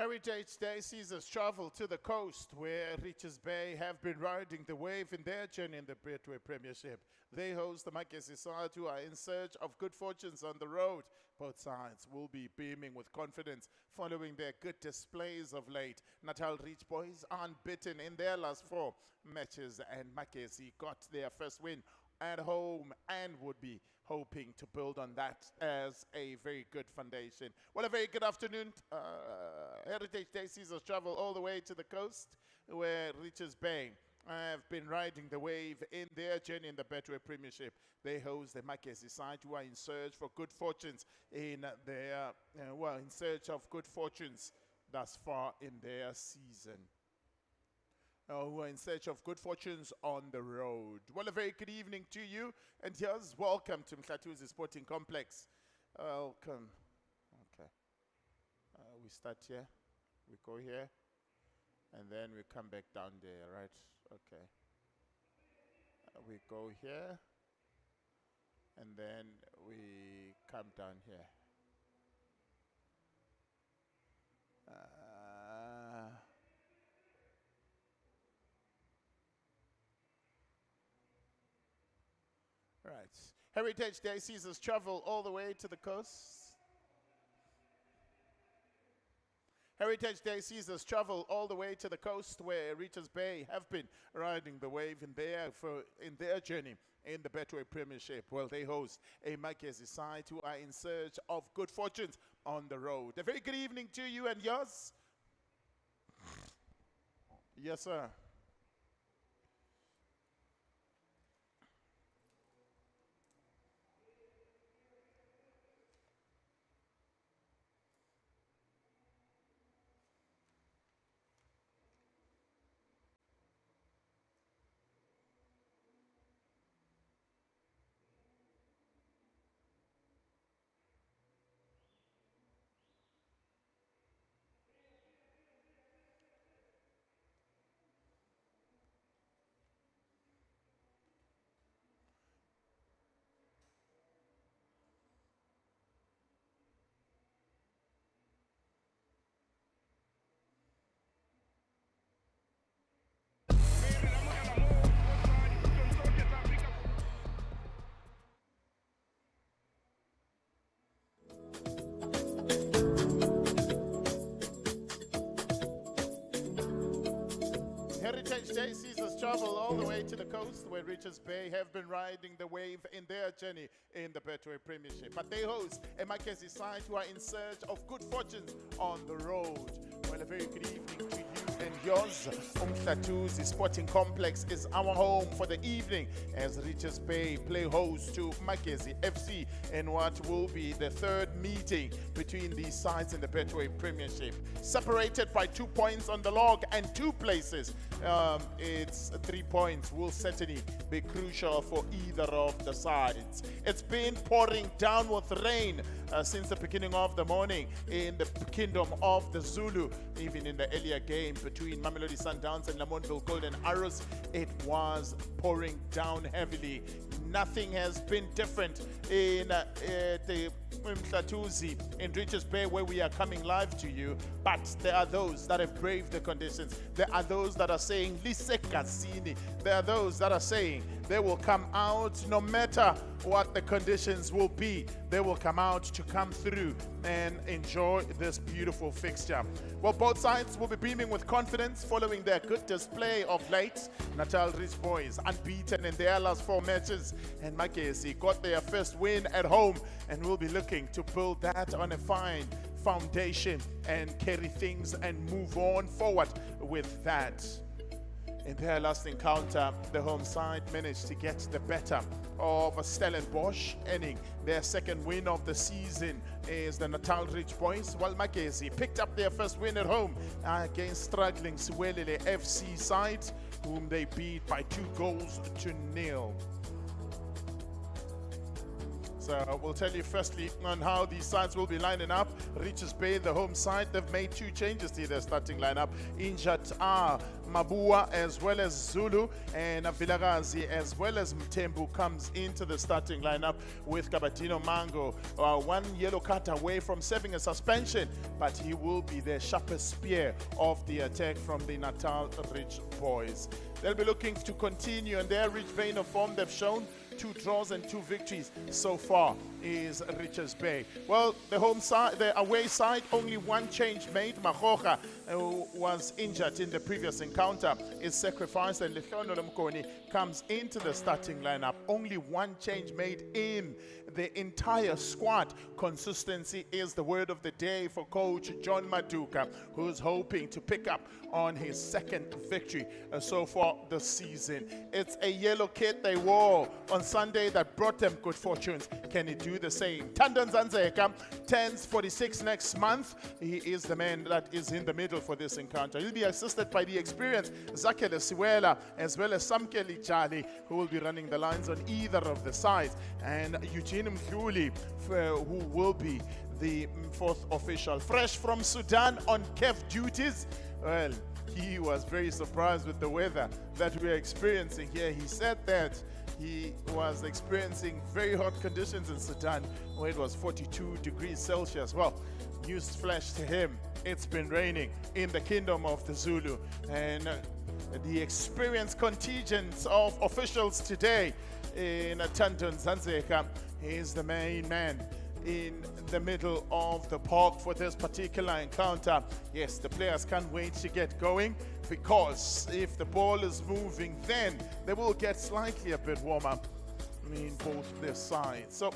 Heritage Day sees us travel to the coast where Richards Bay have been riding the wave in their journey in the Betway Premiership. They host the Magesi side who are in search of good fortunes on the road. Both sides will be beaming with confidence following their good displays of late. Natal Reach Boys unbeaten in their last 4 matches, and Magesi got their first win at home and would be hoping to build on that as a very good foundation. Well, a very good afternoon. Heritage Day sees us travel all the way to the coast where Richards Bay have been riding the wave in their journey in the Betway Premiership. They host the Magesi side who are in search for good fortunes in their, in search of good fortunes thus far in their season. Who are in search of good fortunes on the road. Well, a very good evening to you, and here's welcome to Magesi Sporting Complex. Welcome. Okay. We start here, we go here, and then we come back down there, right? Okay. We go here, and then we come down here. Right. Heritage Day sees us travel all the way to the coast. Heritage Day sees us travel all the way to the coast where Richards Bay have been riding the wave in their journey in the Betway Premiership. Well, they host a Magesi side who are in search of good fortunes on the road. A very good evening to you and yours. Yes, sir. Heritage Day sees us travel all the way to the coast where Richards Bay have been riding the wave in their journey in the Betway Premiership. But they host a Magesi side who are in search of good fortunes on the road. Well, a very good evening to you and yours. Magesi Sporting Complex is our home for the evening as Richards Bay play host to Magesi FC in what will be the third meeting between these sides in the Betway Premiership. Separated by 2 points on the log and 2 places. It's 3 points will certainly be crucial for either of the sides. It's been pouring down with rain since the beginning of the morning in the kingdom of the Zulu. Even in the earlier game between Mamelodi Sundowns and Lamontville Golden Arrows, it was pouring down heavily. Nothing has been different in the Magesi in Richards Bay where we are coming live to you, but there are those that have braved the conditions. There are those that are saying Lise Gazini. There are those that are saying they will come out no matter what the conditions will be. They will come out to come through and enjoy this beautiful fixture. Well, both sides will be beaming with confidence following their good display of late. Natal Reach Boys unbeaten in their last 4 matches, and Magesi got their first win at home and will be looking to build that on a fine foundation and carry things and move on forward with that. In their last encounter, the home side managed to get the better of Stellenbosch, earning their second win of the season as the Natal Reach Boys, while Magesi picked up their first win at home against struggling Siwelele FC side, whom they beat by 2 goals to 0. So we'll tell you firstly on how these sides will be lining up. Richards Bay, the home side, they've made 2 changes to their starting lineup. Injured are Mabua as well as Zulu, and Vilagazi as well as Mtembu comes into the starting lineup with Kabatino Mango, 1 yellow card away from serving a suspension, but he will be the sharpest spear of the attack from the Natal Rich Boys. They'll be looking to continue in their rich vein of form. They've shown 2 draws and 2 victories so far is Richards Bay. Well, the home side, the away side, only 1 change made. Mahoka, who was injured in the previous encounter, is sacrificed, and Lehono Mkoni comes into the starting lineup. Only 1 change made in the entire squad. Consistency is the word of the day for coach John Maduka, who's hoping to pick up on his 2nd victory so far this season. It's a yellow kit they wore on Sunday that brought them good fortunes. Can he do the same? Tandon Zanzeka turns 46 next month. He is the man that is in the middle for this encounter. He'll be assisted by the experienced Zakele Siwela as well as Samkeli Chali, who will be running the lines on either of the sides, and Eugene Mkhuli, who will be the 4th official. Fresh from Sudan on KEF duties. Well, he was very surprised with the weather that we're experiencing here. He said that he was experiencing very hot conditions in Sudan where it was 42 degrees Celsius. Well, news flash to him, it's been raining in the kingdom of the Zulu. And the experienced contingent of officials today in Tandon Zanzeka is the main man in the middle of the park for this particular encounter. Yes, the players can't wait to get going, because if the ball is moving, then they will get slightly a bit warmer in both their sides. So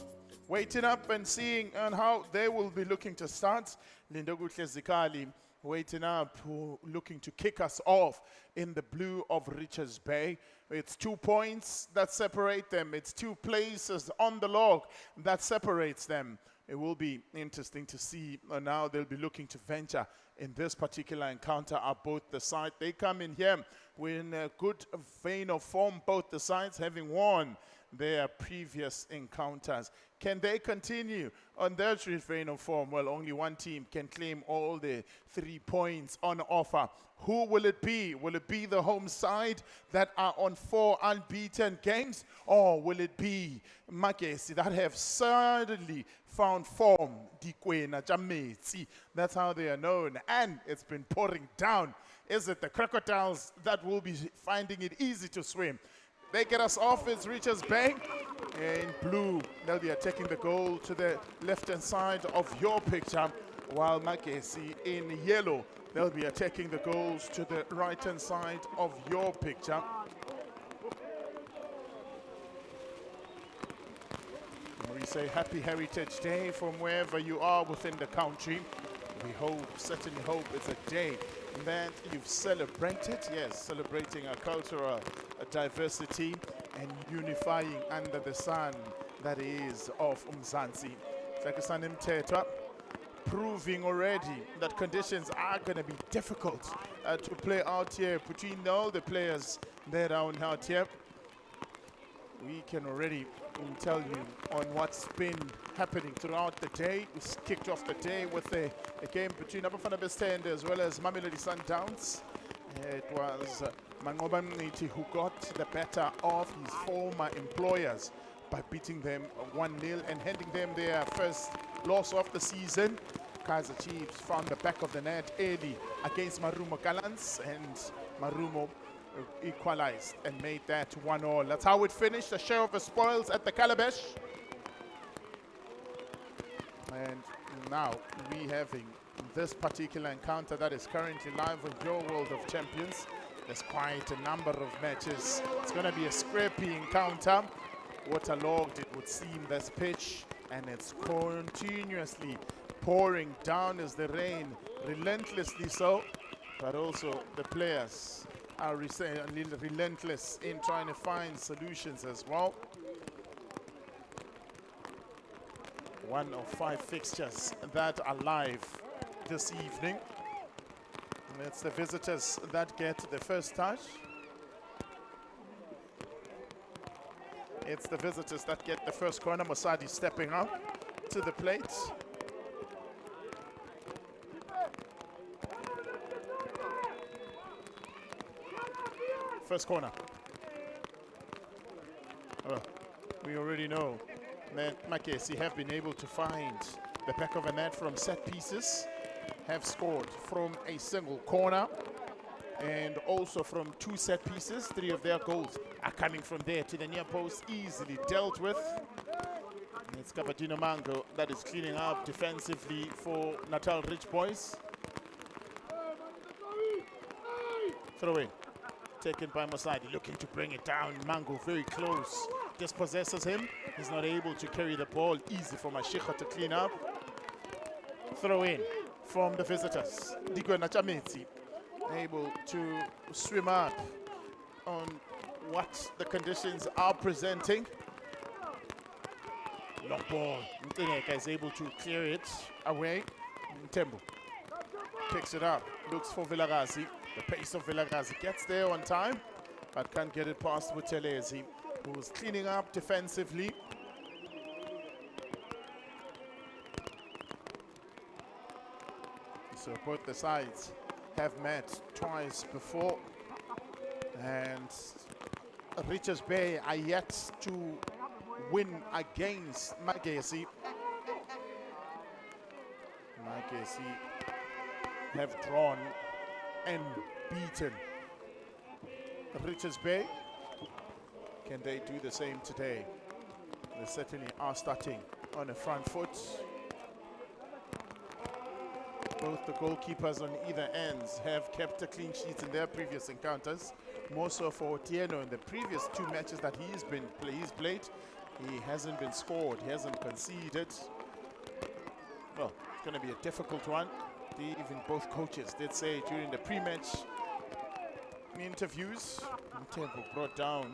waiting up and seeing on how they will be looking to start. Lindogu Zikali waiting up, looking to kick us off in the blue of Richards Bay. It's 2 points that separate them. It's 2 places on the log that separates them. It will be interesting to see now they'll be looking to venture in this particular encounter are both the sides. They come in here with a good vein of form, both the sides having won their previous encounters. Can they continue on their vein of form? Well, only one team can claim all the 3 points on offer. Who will it be? Will it be the home side that are on 4 unbeaten games? Or will it be Magesi that have certainly found form? Dikwena Jametsi, that's how they are known. And it's been pouring down. Is it the Crocodiles that will be finding it easy to swim? They get us off, it's Richards Bay. In blue, they'll be attacking the goal to the left-hand side of your picture, while Magesi in yellow, they'll be attacking the goals to the right-hand side of your picture. We say Happy Heritage Day from wherever you are within the country. We certainly hope it's a day that you've celebrated, yes, celebrating our cultural diversity and unifying under the sun that is of Umzansi. Proving already that conditions are going to be difficult to play out here between all the players that are out here. We can already tell you on what's been happening throughout the day. We kicked off the day with a game between Abafana Bestende as well as Mamelodi Sundowns. It was Mangoba Mniti who got the better of his former employers by beating them 1-0 and handing them their first loss of the season. Kaizer Chiefs found the back of the net early against Marumo Gallants, and Marumo equalized and made that 1-1. That's how it finished. A share of the spoils at the Calabash. And now we having this particular encounter that is currently live with your World of Champions. There's quite a number of matches. It's going to be a scrappy encounter. Waterlogged, it would seem, this pitch, and it's continuously pouring down as the rain, relentlessly so, but also the players are relentless in trying to find solutions as well. 1 of 5 fixtures that are live this evening. And it's the visitors that get the first touch. It's the visitors that get the first corner. Mosadi stepping up to the plate. First corner. Oh, we already know that Magesi have been able to find the back of a net from set pieces, have scored from a single corner, and also from 2 set pieces. 3 of their goals are coming from there to the near post, easily dealt with. And it's Kabadino Mango that is cleaning up defensively for Natal Rich Boys. Throw in. Taken by Mosadi, looking to bring it down. Mango very close, dispossesses him. He's not able to carry the ball. Easy for Mashikha to clean up. Throw in from the visitors. Digwe Nachametsi able to swim up on what the conditions are presenting. Long ball. Mtineka is able to clear it away. Mtembu picks it up, looks for Vilagazi. The pace of Vilagazi gets there on time, but can't get it past Butelezi, who's cleaning up defensively. So both the sides have met twice before, and Richards Bay are yet to win against Magesi. Magesi have drawn and beaten Richards Bay. Can they do the same today? They certainly are starting on the front foot. Both the goalkeepers on either ends have kept a clean sheet in their previous encounters. More so for Otieno in the previous 2 matches that he's played. He hasn't been scored, he hasn't conceded. Well, it's going to be a difficult one. Even both coaches did say during the pre-match interviews, Tempo brought down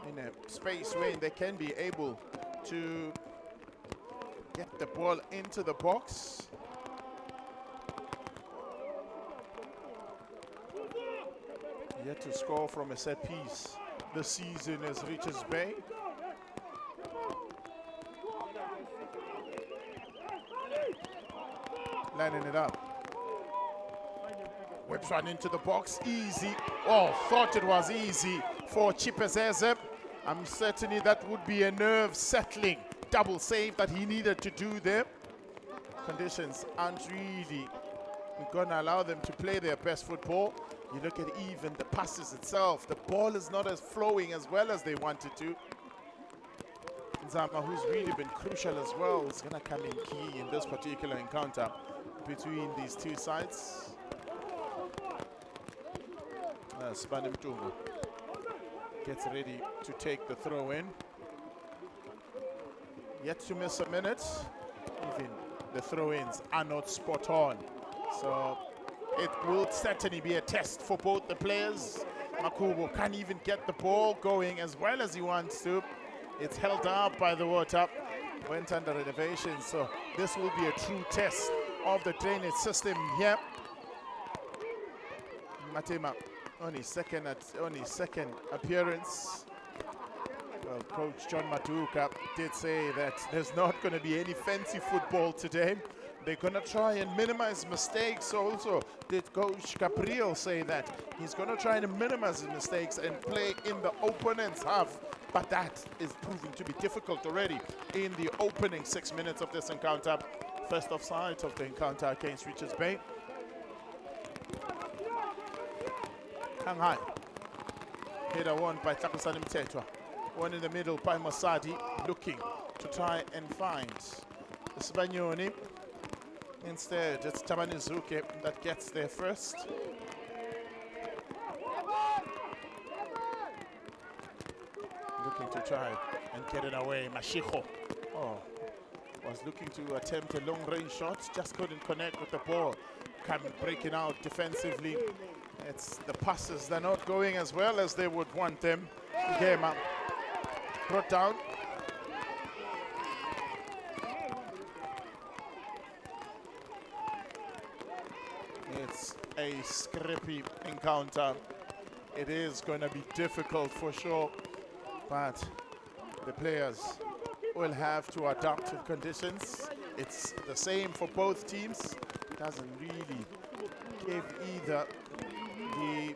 in a space where they can be able to get the ball into the box. Yet to score from a set piece this season is Richards Bay. Lining it up. Whips one into the box, easy. Oh, thought it was easy for Chipezeze. I'm certainly that would be a nerve-settling double save that he needed to do there. Conditions aren't really going to allow them to play their best football. You look at even the passes itself, the ball is not as flowing as well as they wanted to. Nzama, who's really been crucial as well, is going to come in key in this particular encounter between these 2 sides. Spanim Tungu gets ready to take the throw in. Yet to miss a minute. Even the throw-ins are not spot on. So it will certainly be a test for both the players. Makubo can't even get the ball going as well as he wants to. It's held up by the water. Went under renovation. So this will be a true test of the drainage system here. Matema, on his second appearance. Well, Coach John Maduka did say that there's not going to be any fancy football today. They're going to try and minimize mistakes. Also, did Coach Gabriel say that he's going to try and minimize his mistakes and play in the opponent's half. But that is proving to be difficult already in the opening 6 minutes of this encounter. First offside of the encounter against Richards Bay. Kanghai. Header won by Takusani Mtetwa. One in the middle by Masadi, looking to try and find Sibanyoni. Instead, it's Tabanizuke that gets there first. Looking to try and get it away. Mashiko was looking to attempt a long-range shot, just couldn't connect with the ball. Breaking out defensively. It's the passes, they're not going as well as they would want them. Game up. Brought down. It's a scrappy encounter. It is going to be difficult for sure, but the players will have to adapt to conditions. It's the same for both teams. Doesn't really give either the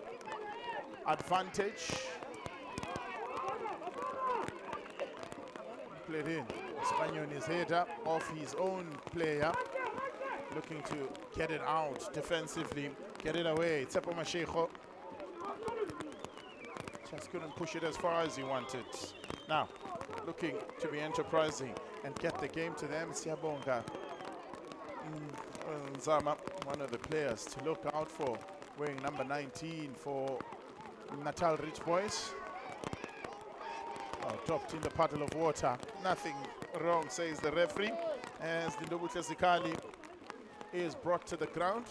advantage. Played in. Spanioni's header off his own player. Looking to get it out defensively. Get it away. Tsepo Mashego. Just couldn't push it as far as he wanted. Now, looking to be enterprising and get the game to them. Siyabonga Nzama, one of the players to look out for, wearing number 19 for Natal Rich Boys. Dropped in the puddle of water. Nothing wrong, says the referee, as the Ndobuhle Zikali is brought to the ground.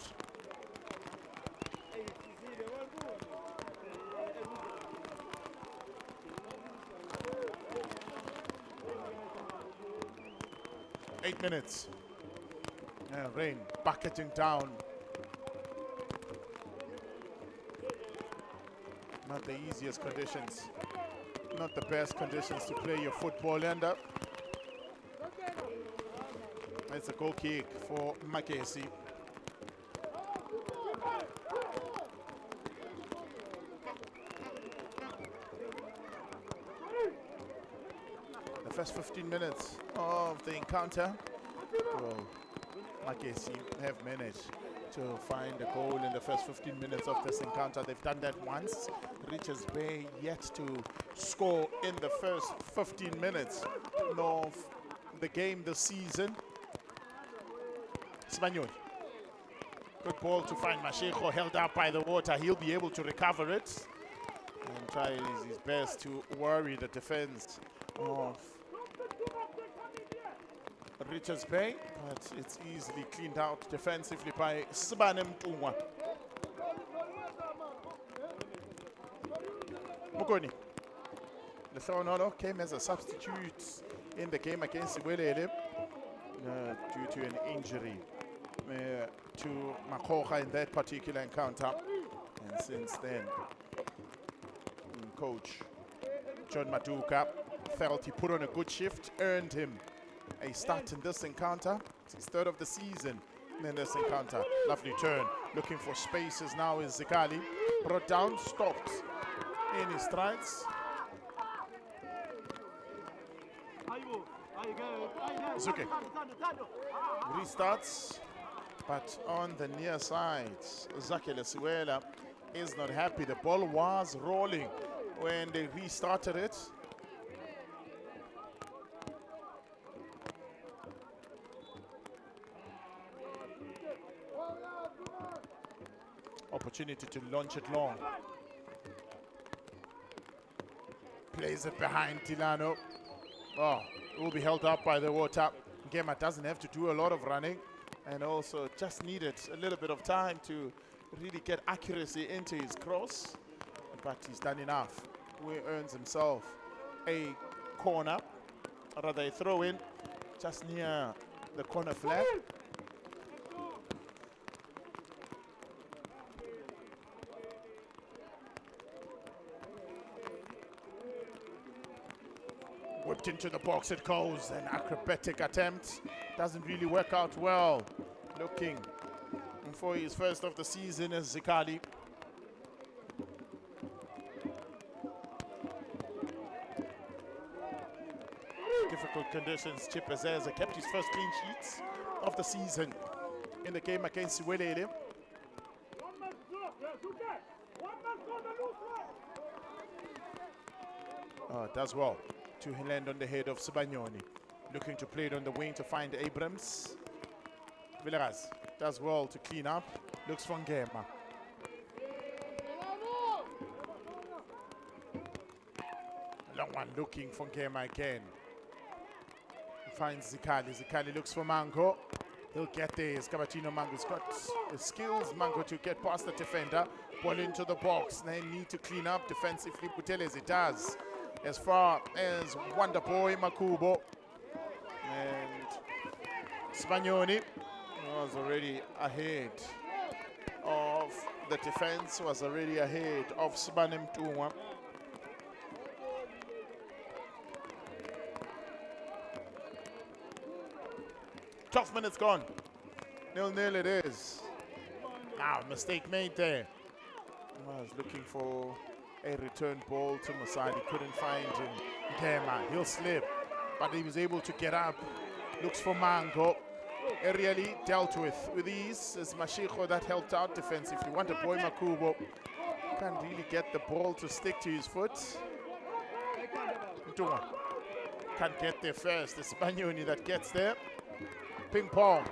Eight minutes. Rain bucketing down. Not the easiest conditions. Not the best conditions to play your football under. It's a goal kick for Magesi. The first 15 minutes of the encounter, well, Magesi have managed to find a goal in the first 15 minutes of this encounter. They've done that once. Richards Bay yet to score in the first 15 minutes of the game this season. Spaniol. Good ball to find Mashego, held up by the water. He'll be able to recover it and try his best to worry the defense of Richards Bay, but it's easily cleaned out defensively by Sibane Mtungwa. Mugoni. Lehloonolo came as a substitute in the game against Iwelele due to an injury to Makocha in that particular encounter. And since then, coach John Maduka felt he put on a good shift, earned him a start in this encounter. It's his third of the season in this encounter. Lovely turn, looking for spaces now is Zikali. Brought down, stopped in his strides. Zuke restarts, but on the near side, Zakele Siwela is not happy. The ball was rolling when they restarted it. Opportunity to launch it long. Plays it behind Tilano. Oh, it will be held up by the water. Gema doesn't have to do a lot of running, and also just needed a little bit of time to really get accuracy into his cross, but he's done enough. He earns himself a corner, or rather a throw in just near the corner flag. Whipped into the box it goes. An acrobatic attempt. Doesn't really work out well. Looking for his first of the season as Zikali. Difficult conditions. Chip Azeza kept his first clean sheets of the season in the game against Siwelele. Does well to land on the head of Sibanyoni. Looking to play it on the wing to find Abrams. Villegas does well to clean up. Looks for Ngema. Long one looking for Ngema again. Finds Zikali. Zikali looks for Mango. He'll get there. Skabatino Mango's got the skills, Mango, to get past the defender. Ball into the box. They need to clean up defensively. Buteles, it does. As far as Wonder Boy Makubo. And Spanioni was already ahead of the defense, was already ahead of Sibane Mtungwa. 12 minutes gone. 0-0 it is. Now, mistake made there. I was looking for a return ball to Masadi. Couldn't find him. Dema, he'll slip. But he was able to get up. Looks for Mango. Aerially dealt with ease. It's Mashiko that helped out defensively. Wanted Boy Makubo. Can't really get the ball to stick to his foot. Ntuma can't get there first. It's Spanioni that gets there. Ping pong.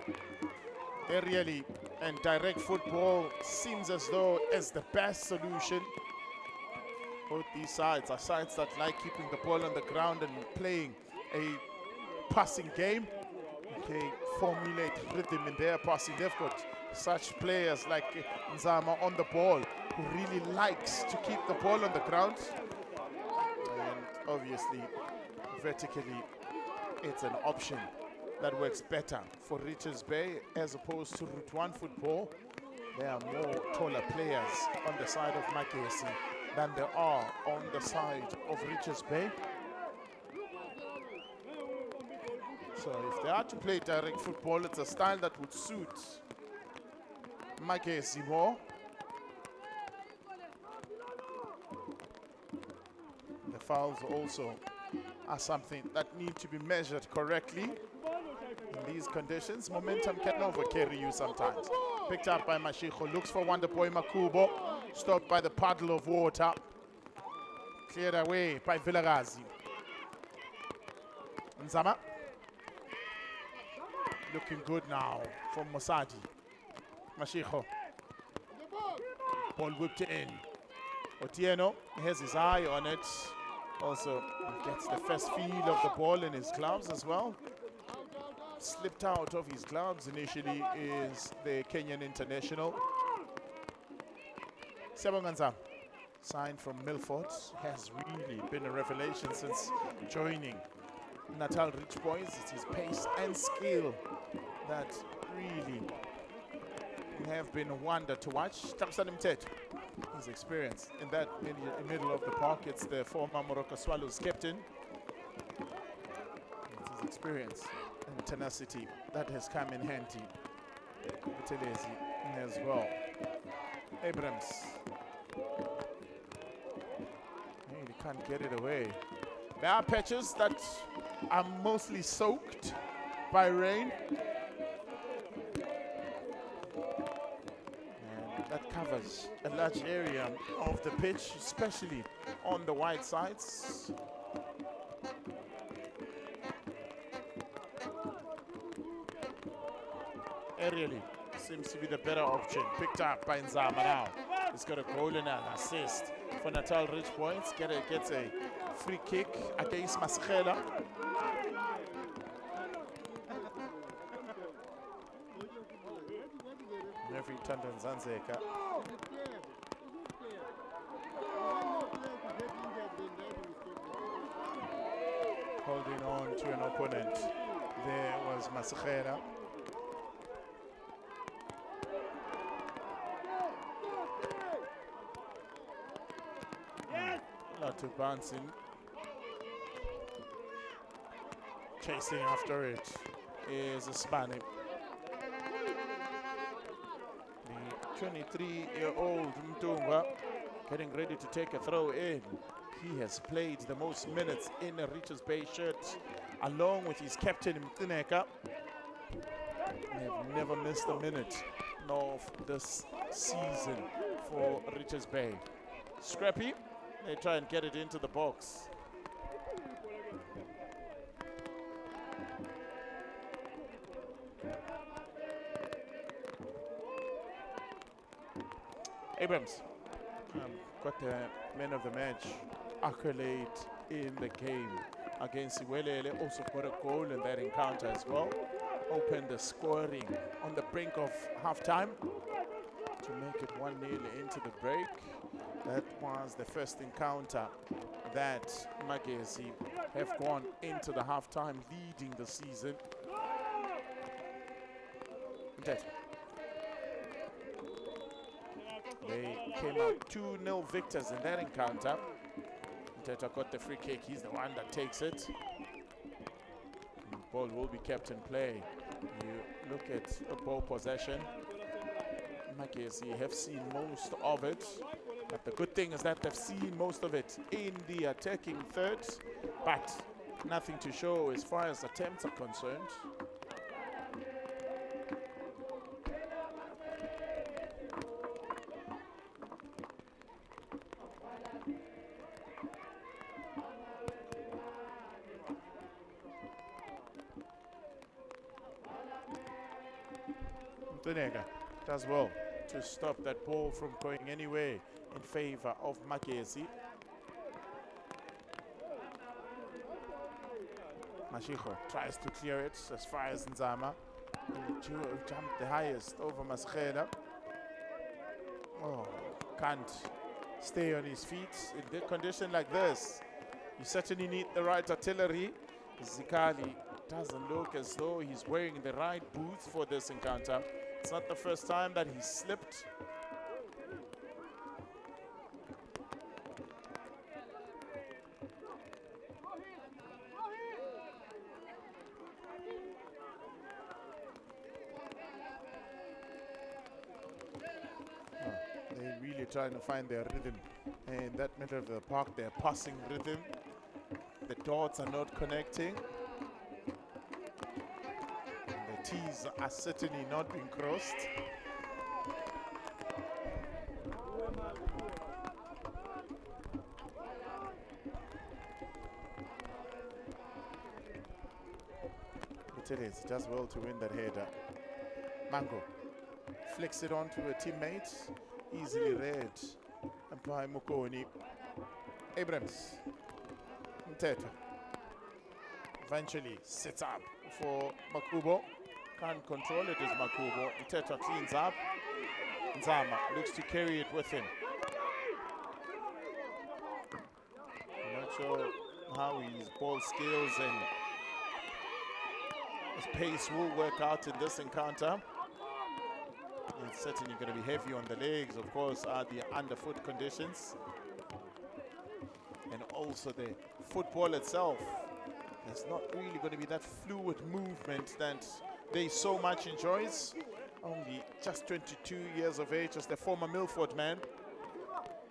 Aerially and direct football seems as though it's the best solution. Both these sides are sides that like keeping the ball on the ground and playing a passing game. Okay, formulate rhythm in their passing. They've got such players like Nzama on the ball who really likes to keep the ball on the ground. And obviously, vertically, it's an option that works better for Richards Bay as opposed to Route 1 football. There are more taller players on the side of Magesi than there are on the side of Richards Bay. So if they are to play direct football, it's a style that would suit Magesi more. The fouls also are something that need to be measured correctly. In these conditions, momentum can overcarry you sometimes. Picked up by Mashiko, looks for Wonderboy Makubo, stopped by the puddle of water. Cleared away by Vilarazi. Nzama. Looking good now from Mosadi. Mashiko. Ball whipped in. Otieno has his eye on it. Also gets the first feel of the ball in his gloves as well. Slipped out of his gloves initially is the Kenyan international. Sebonganza, signed from Milford, has really been a revelation since joining Natal Rich Boys. It's his pace and skill that really have been a wonder to watch. Tamsanim Tet, his experience in that middle of the park. It's the former Morocco Swallows captain. It's his experience and tenacity that has come in handy. Butelezi as well. Abrams. Really can't get it away. There are patches that are mostly soaked by rain. And that covers a large area of the pitch, especially on the wide sides. Aerially seems to be the better option. Picked up by Nzama now. He's got a goal and an assist for Natal Rich Points. Gets a free kick against Maskela. Referee Tandan Zanzeka. Holding on to an opponent. There was Maskela. To bouncing, chasing after it is a Spanish. The 23-year-old Mtunga getting ready to take a throw in. He has played the most minutes in a Richards Bay shirt, along with his captain Mtineka. They have never missed a minute of this season for Richards Bay. Scrappy. They try and get it into the box. Abrams got the man of the match accolade in the game against Siwelele. Also got a goal in that encounter as well. Opened the scoring on the brink of halftime to make it 1-0 into the break. That was the first encounter that Magesi have gone into the halftime leading the season. They came out 2-0 victors in that encounter. Teta got the free kick. He's the one that takes it. The ball will be kept in play You look at ball possession. Magesi have seen most of it. But the good thing is that they've seen most of it in the attacking third. But nothing to show as far as attempts are concerned. Tunega does well to stop that ball from going anywhere in favor of Magesi. Mashiho tries to clear it as far as Nzama. He jumped the highest over Maskhela. Oh, can't stay on his feet in a condition like this. You certainly need the right artillery. Zikali doesn't look as though he's wearing the right boots for this encounter. It's not the first time that he slipped. They're really trying to find their rhythm in that middle of the park. Their passing rhythm. The dots are not connecting. The T's are certainly not being crossed. It is just well to win that header. Mango flicks it onto a teammate, easily read by Mukoni. Abrams, Mteto eventually sits up for Makubo. Can't control it, is Makubo. Mteto cleans up. Nzama looks to carry it with him. I'm not sure how his ball skills and his pace will work out in this encounter. It's certainly going to be heavy on the legs, of course, are the underfoot conditions. And also the football itself. It's not really going to be that fluid movement that they so much enjoys. Only just 22 years of age, as the former Milford man.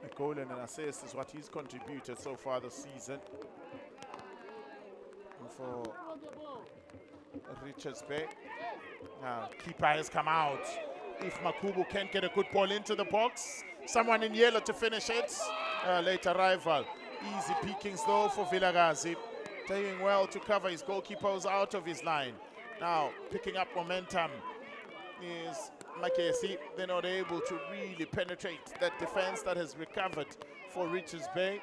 A goal and an assist is what he's contributed so far this season. And for Richards Bay. Now, keeper has come out. If Makubu can't get a good ball into the box, someone in yellow to finish it. Late arrival. Easy peekings though for Vilagazi. Doing well to cover his goalkeepers out of his line. Now, picking up momentum is Magesi. They're not able to really penetrate that defense that has recovered for Richards Bay.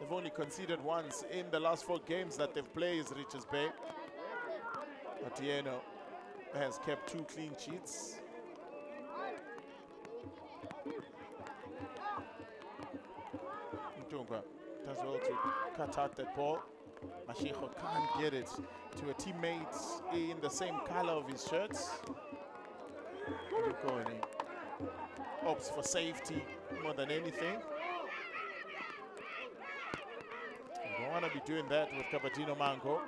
They've only conceded once in the last 4 games that they've played as Richards Bay. Atieno has kept 2 clean sheets. Ntunga does well to cut out that ball. Mashiho can't get it to a teammate in the same color of his shirts. Lukoni opts for safety more than anything. You don't want to be doing that with Capatino Mango.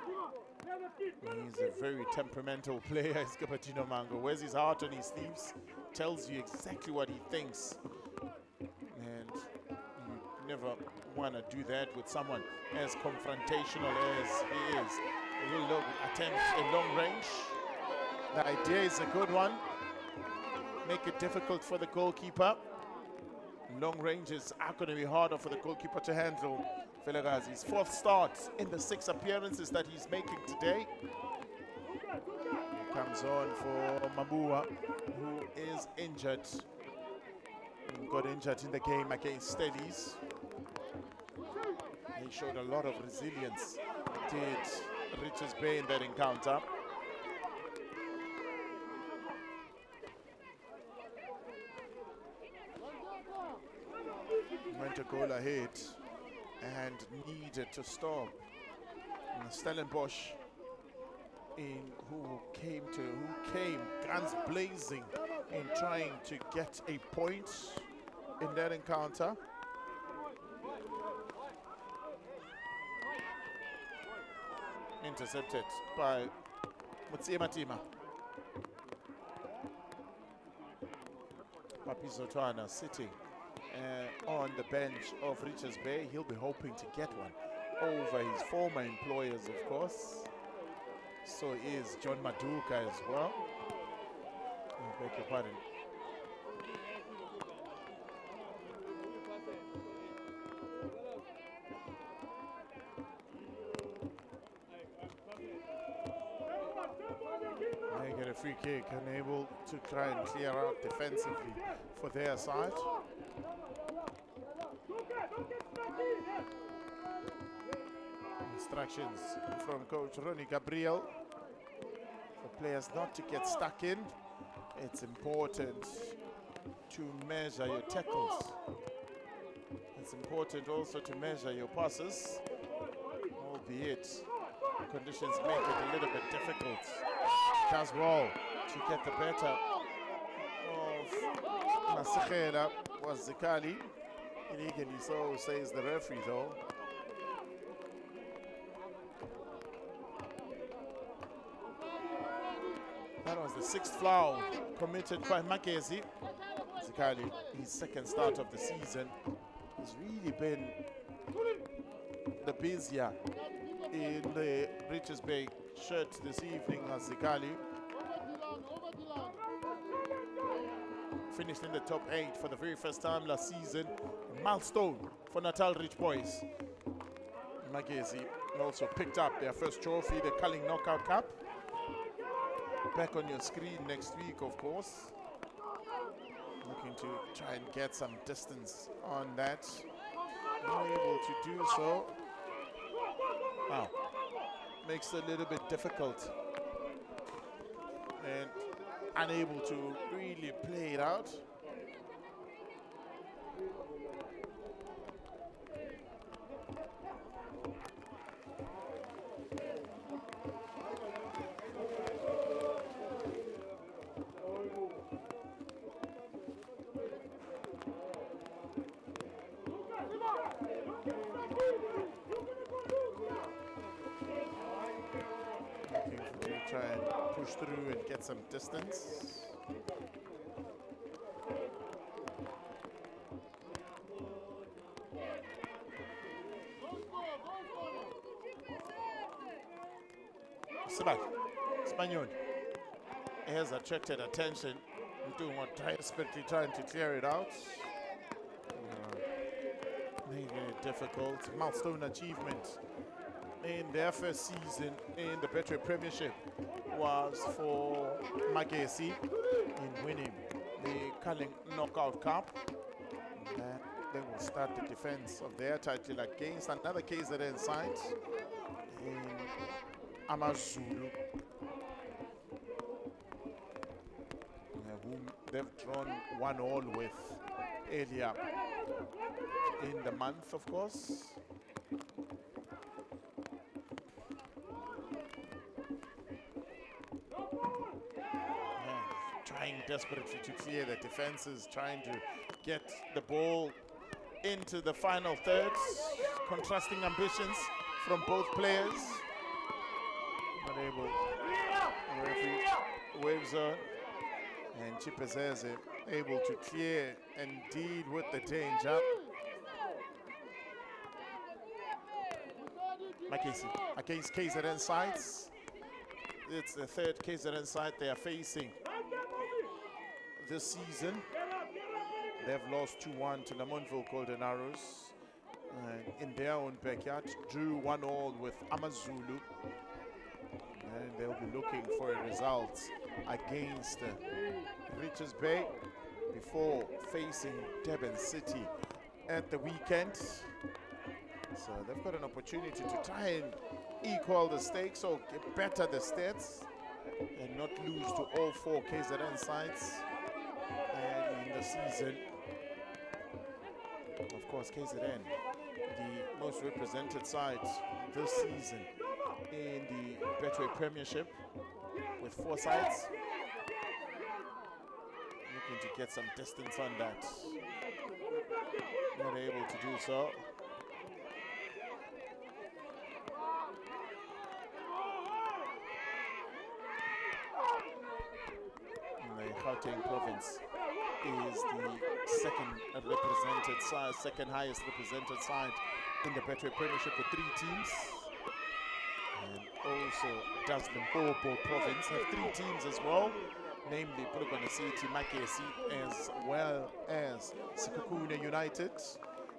He's a very temperamental player, is Capatino Mango. Wears his heart on his sleeves, tells you exactly what he thinks. And you never want to do that with someone as confrontational as he is. He will attempt a long range. The idea is a good one. Make it difficult for the goalkeeper. Long ranges are going to be harder for the goalkeeper to handle. Vilagazi's 4th start in the 6 appearances that he's making today. He comes on for Mabua, who is injured. He got injured in the game against Stellies. He showed a lot of resilience, did Richards Bay in that encounter. Went a goal ahead and needed to stop. Stellenbosch who came guns blazing in trying to get a point in that encounter. Intercepted by Matima. Papi Zotwana sitting on the bench of Richards Bay. He'll be hoping to get one over his former employers, of course. So is John Maduka as well. I beg your pardon. They get a free kick, unable to try and clear out defensively for their side. Instructions from coach Ronnie Gabriel for players not to get stuck in. It's important to measure your tackles. It's important also to measure your passes, albeit conditions make it a little bit difficult. Does well to get the better of Masekela was Zikali. Illegally so, says the referee though. That was the 6th foul committed by Magesi. Zikali, his 2nd start of the season, has really been the busier in the Richards Bay shirt this evening as Zikali. Finished in the top 8 for the very first time last season. A milestone for Natal Rich Boys. Magesi also picked up their first trophy, the Culling Knockout Cup. Back on your screen next week, of course. Looking to try and get some distance on that. Not able to do so. Wow. Makes it a little bit difficult. And unable to really play it out. Try and push through and get some distance. Spaniard has attracted attention, doing what desperately trying to clear it out. Making it difficult. Milestone achievement in their first season in the Betway Premiership was for Magesi in winning the Culling Knockout Cup. And they will start the defense of their title against another KZN side in Amazulu, whom they've drawn 1-1 with earlier in the month, of course. Trying desperately to clear the defenses, trying to get the ball into the final thirds. Contrasting ambitions from both players. Not able. The referee waves on. And Chipezeze able to clear and deal with the danger. Magesi against KZN sides. It's the 3rd KZN side they are facing this season. They've lost 2-1 to Lamontville Golden Arrows in their own backyard. Drew 1-1 with Amazulu. And they'll be looking for a result against Richards Bay before facing Durban City at the weekend. So they've got an opportunity to try and equal the stakes or better the stats and not lose to all 4 KZN sides and in the season. Of course, KZN, the most represented side this season in the Betway Premiership with 4 sides. Looking to get some distance on that. Not able to do so. Gauteng province is the second highest represented side in the Betway Premiership with 3 teams. And also does Limpopo province have 3 teams as well, namely Polokwane City, Magesi, as well as Sekhukhune United.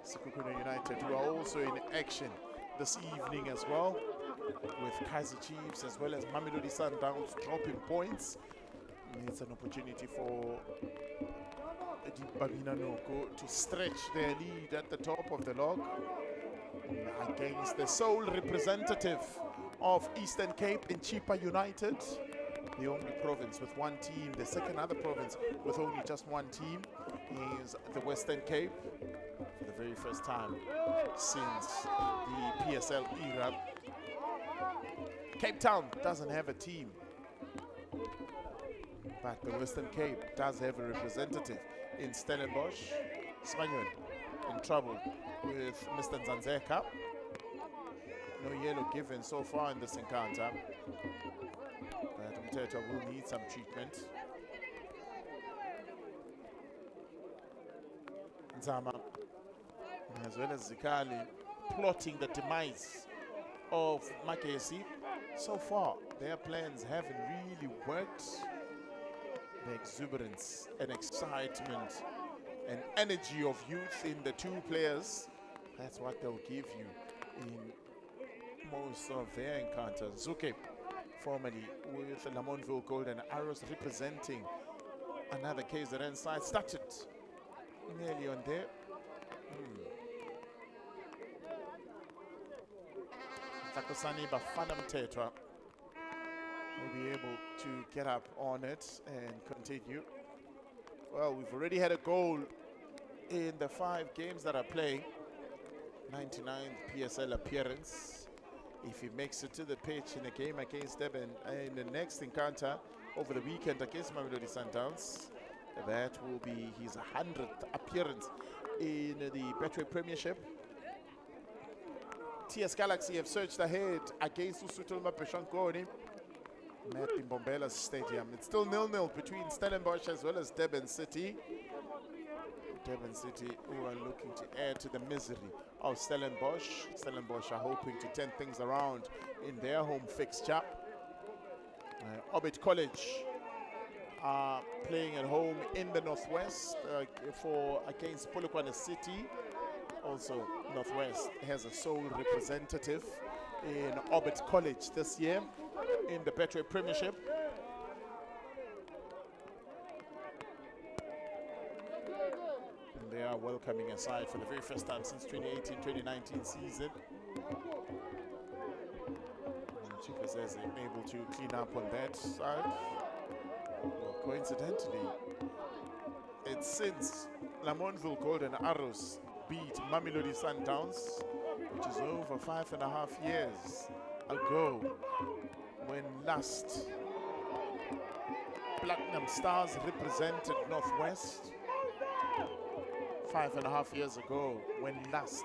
Sekhukhune United, who are also in action this evening as well, with Kaizer Chiefs as well as Mamelodi Sundowns dropping points. It's an opportunity for Babina Noko to stretch their lead at the top of the log against the sole representative of Eastern Cape in Chipa United, the only province with 1 team. The second other province with only just 1 team is the Western Cape, for the very first time since the PSL era. Cape Town doesn't have a team, but the Western Cape does have a representative in Stellenbosch. Spaniel in trouble with Mr. Nzanzeka. No yellow given so far in this encounter, but Mteta will need some treatment. Nzama, as well as Zikali, plotting the demise of Magesi. So far, their plans haven't really worked. The exuberance and excitement and energy of youth in the 2 players, that's what they'll give you in most of their encounters. Zuke, formerly with Lamontville Golden Arrows, representing another KZN side, started nearly on there. Takosani Bafana Mtetwa will be able to get up on it and continue. Well, we've already had a goal in the 5 games that are playing. 99th PSL appearance. If he makes it to the pitch in a game against Durban in the next encounter over the weekend against Mamelodi Sundowns, that will be his 100th appearance in the Betway Premiership. TS Galaxy have surged ahead against Usutulma Peshankoni at the Mbombela Stadium. It's still 0-0 between Stellenbosch as well as Durban City. Durban City, who are looking to add to the misery of Stellenbosch. Stellenbosch are hoping to turn things around in their home fixture. Orbit College are playing at home in the Northwest against Polokwane City. Also, Northwest has a sole representative in Orbit College this year in the Betway Premiership. And they are welcoming a side for the very first time since 2018-2019 season. And Chiefs is able to clean up on that side. Well, coincidentally, it's since Lamontville Golden Arrows beat Mamelodi Sundowns, which is over 5.5 years ago, when last Platinum Stars represented Northwest. 5.5 years ago, when last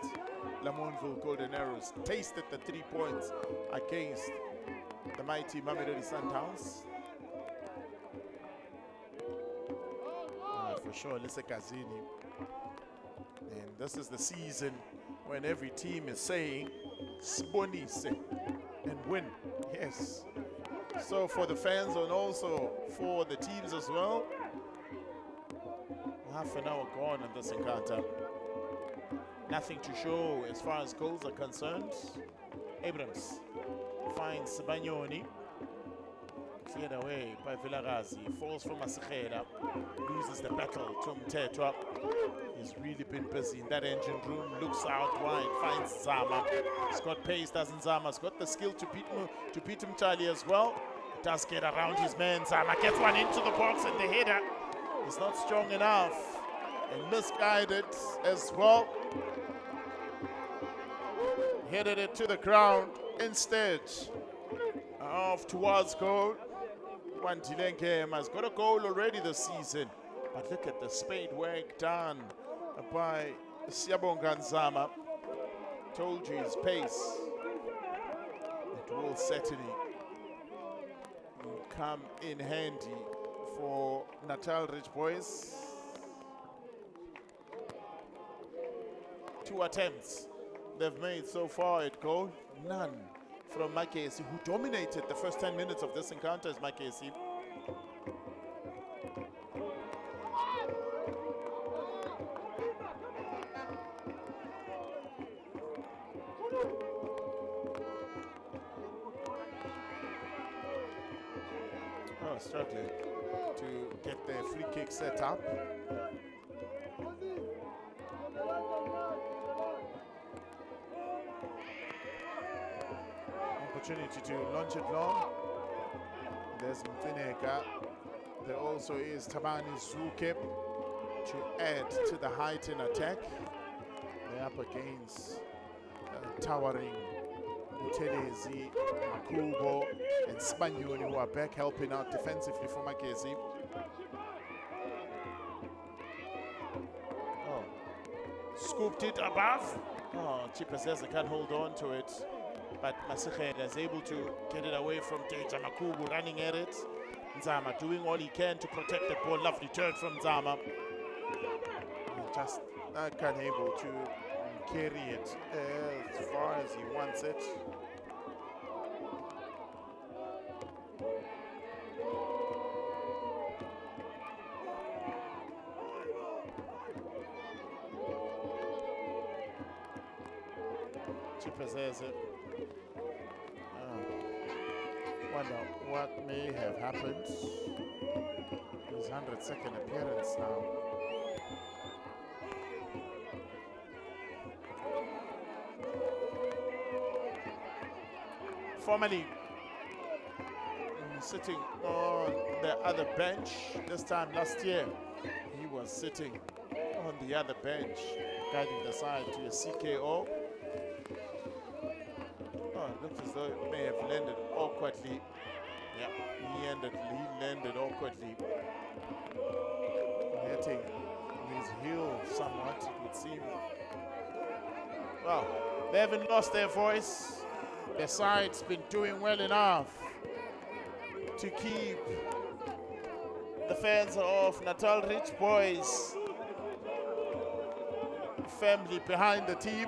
Lamontville Golden Arrows tasted the 3 points against the mighty Mamelodi Sundowns. For sure, Lisa Kazini. And this is the season when every team is saying, Sbonise, and win. Yes. So for the fans and also for the teams as well, half an hour gone in this encounter. Nothing to show as far as goals are concerned. Abrams finds Banyoni. Cleared away by Vilagazi. Falls from Masekela. Loses the battle to Mtetwa. He's really been busy in that engine room. Looks out wide. Finds Zama. He's got pace, doesn't Zama? He's got the skill to beat Mtali as well. Does get around his man. Zama gets one into the box and the header is not strong enough and misguided as well. Headed it to the ground instead of towards goal. Wandilenge has got a goal already this season. But look at the spade work done by Siyabonga Nzama. Told you his pace. It will certainly come in handy for Natal Rich Boys. 2 attempts they've made so far at goal. None from Magesi, who dominated the first 10 minutes of this encounter as Magesi. Oh, struggling to get their free kick set up. Opportunity to launch it long. There's Mfineka. There also is Tabani Zuke to add to the height in attack. They're up against towering Butelezi, Makubo, and Spanioni, who are back helping out defensively for Magesi. Oh, scooped it above. Oh, Chipazeza can't hold on to it. But Masikhe is able to get it away from Teja Makubu, running at it. Nzama doing all he can to protect the ball. Lovely turn from Nzama. Just not able to carry it as far as he wants it. Chipazeza. Wonder what may have happened. His 102nd appearance now. Formerly sitting on the other bench. This time last year, he was sitting on the other bench, guiding the side to a CKO. Looks as though it may have landed awkwardly. Yeah, he landed awkwardly. Hitting his heel somewhat, it would seem. Well, they haven't lost their voice. Their side's been doing well enough to keep the fans of Natal Rich Boys family behind the team.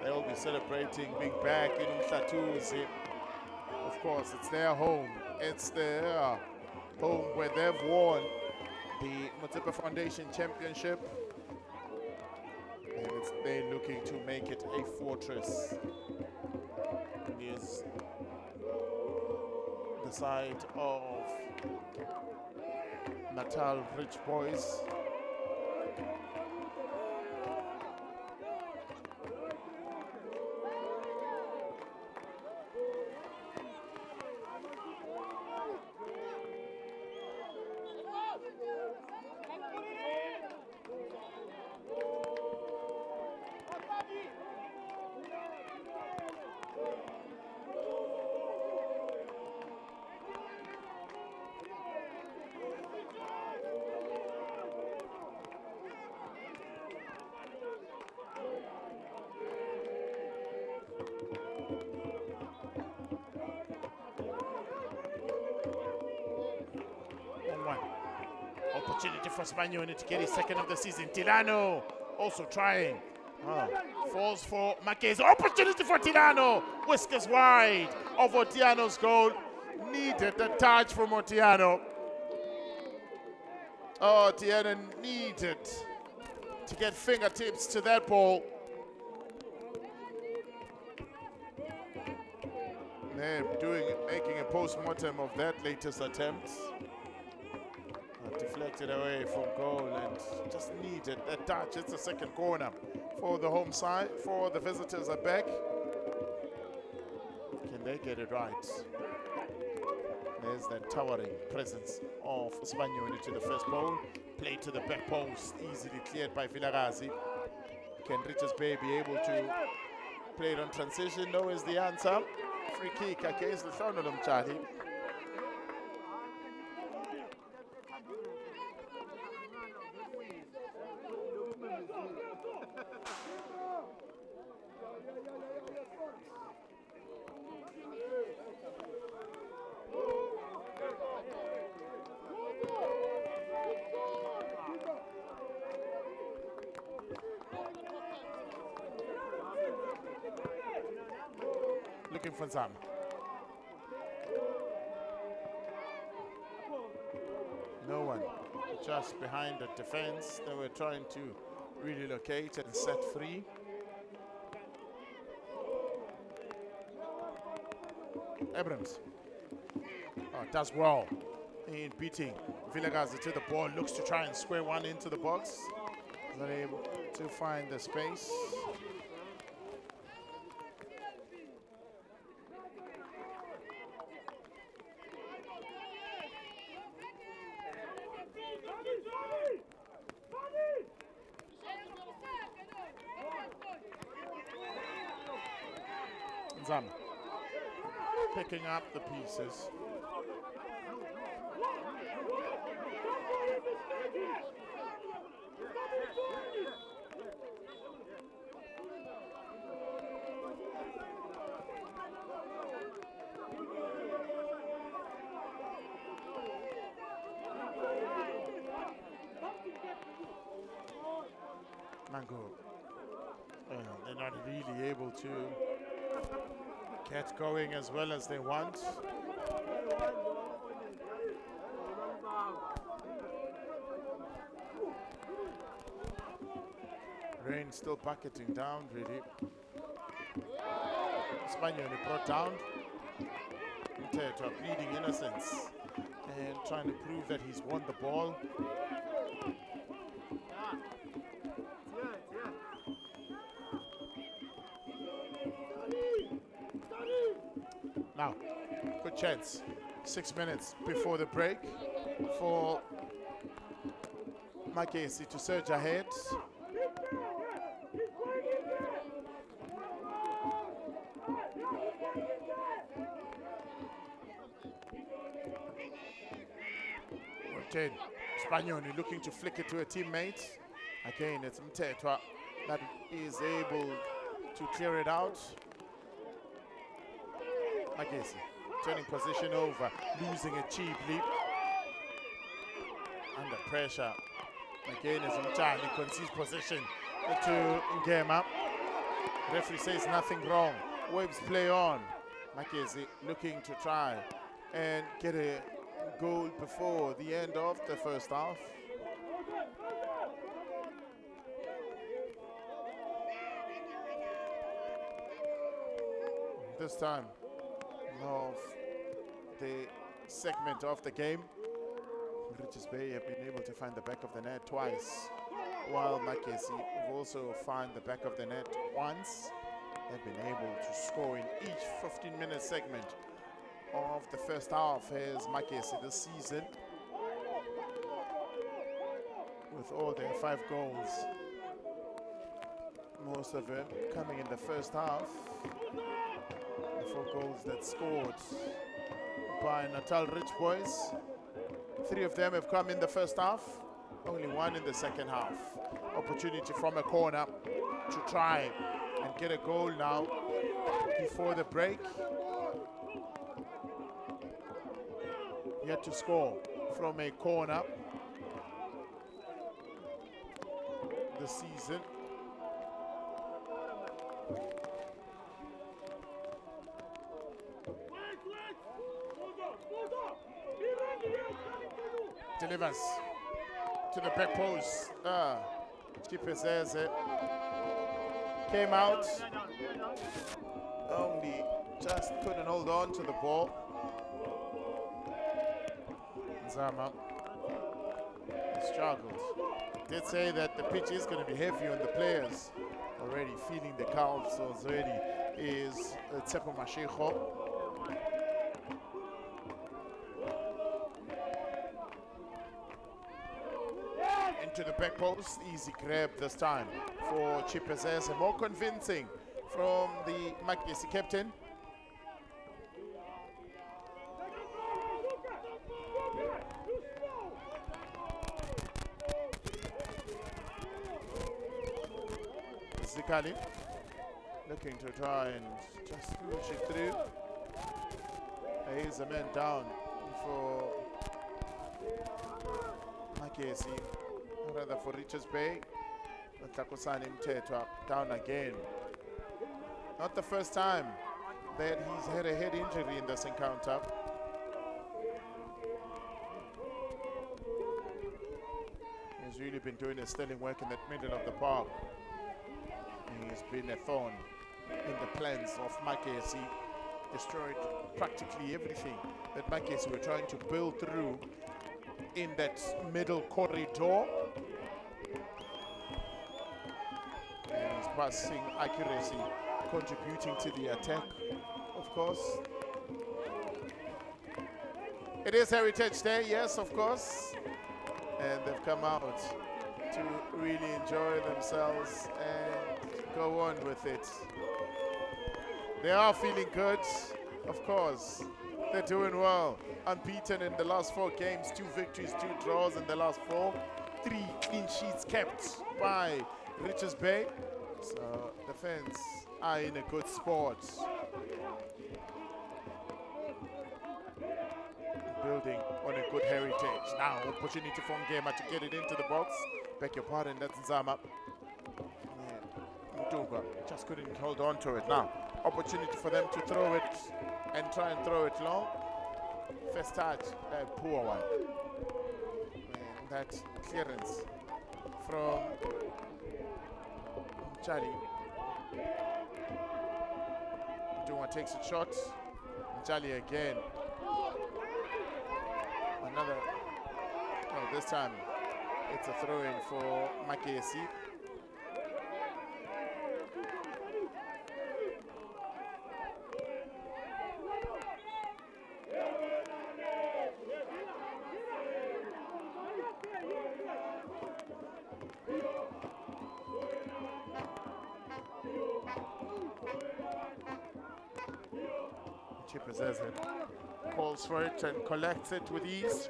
They'll be celebrating being back in Umhlatuzi. Of course, it's their home. It's their home where they've won the Motsepe Foundation Championship. And they're looking to make it a fortress. It is the side of Natal Rich Boys. Opportunity for Spanioni to get his second of the season. Tilano also trying. Falls for Magesi. Opportunity for Tilano. Whiskers wide of Otiano's goal. Needed the touch from Otiano. Oh, Otiano needed to get fingertips to that ball. They're making a post-mortem of that latest attempt. Deflected away from goal and just needed a touch. It's the second corner for the home side, for the visitors are back. Can they get it right? There's that towering presence of Spanioni to the first ball. Play to the back post, easily cleared by Vilagazi. Can Richards Bay be able to play it on transition? No is the answer. Free kick against the Shonolum Charlie. looking for Zam. No one, just behind the defense. They were trying to relocate and set free. Abrams does well in beating Vilagazi to the ball. Looks to try and square one into the box. Not able to find the space. Zam picking up the pieces. Mango, they're not really able to get going as well as they want. Rain still bucketing down, really. Spaniel brought down. Mteto pleading innocence and trying to prove that he's won the ball. Now, good chance. 6 minutes before the break for Magesi to surge ahead. Spagnoni looking to flick it to a teammate. Again, it's Mtetwa that is able to clear it out. Magesi turning position over, losing it cheaply. Under pressure. Again, as Mtani concedes position to Ngema. Referee says nothing wrong. Waves play on. Magesi looking to try and get a goal before the end of the first half. This time of the segment of the game, Richards Bay have been able to find the back of the net twice, while Magesi have also found the back of the net once. They've been able to score in each 15-minute segment of the first half as Magesi this season, with all their 5 goals, most of them coming in the first half. The 4 goals that scored by Natal Rich Boys, 3 of them have come in the first half, only 1 in the second half. Opportunity from a corner to try and get a goal now before the break. Yet to score from a corner this season. Delivers to the back post. Chipezeze came out, only just couldn't hold on to the ball. Zama struggled. Did say that the pitch is going to be heavy on the players. Already feeling the calves already is Tsepo Mashiko. Into the back post, easy grab this time for Chipezeze. More convincing from the Magesi captain. Zikali looking to try and just push it through. Here's a man down for Magesi, rather for Richards Bay. Takosani Mtetwa down again. Not the first time that he's had a head injury in this encounter. He's really been doing his sterling work in the middle of the park. He's been a thorn in the plans of Magesi. Destroyed practically everything that Magesi were trying to build through in that middle corridor. And his passing accuracy contributing to the attack, of course. It is Heritage Day, yes, of course. And they've come out to really enjoy themselves and go on with it. They are feeling good, of course. They're doing well. Unbeaten in the last 4 games, 2 victories, 2 draws in the last 4. 3 clean sheets kept by Richards Bay. So the fans are in a good spot. Building on a good heritage. Now, opportunity for Ngema to get it into the box. Beg your pardon, that's Nzama. Mtunga just couldn't hold on to it. Now, opportunity for them to throw it and try and throw it long. First touch, a poor one. And that clearance from Charlie. Mtunga takes a shot. Charlie again. Another, oh, this time it's a throw-in for Magesi. She possesses it, calls for it and collects it with ease.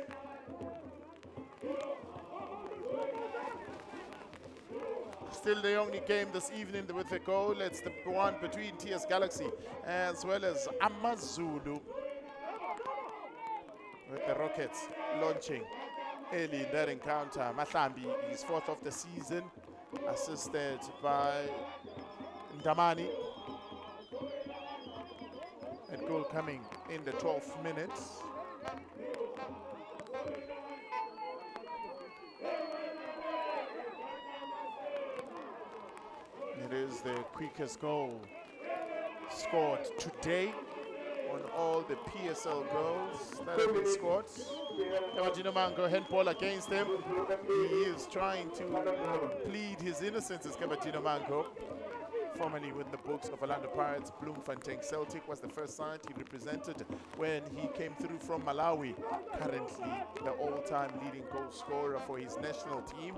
Still the only game this evening with a goal. It's the one between TS Galaxy as well as Amazulu, with the Rockets launching early in that encounter. Mahlambi is 4th of the season, assisted by Ndamani. And goal coming in the 12th minute. It is the quickest goal scored today on all the PSL goals that have been scored. Kabadino Mango, handball against him. He is trying to plead his innocence as Kabadino Mango. Formerly with the books of Orlando Pirates, Bloemfontein Celtic was the first side he represented when he came through from Malawi. Currently the all-time leading goal scorer for his national team.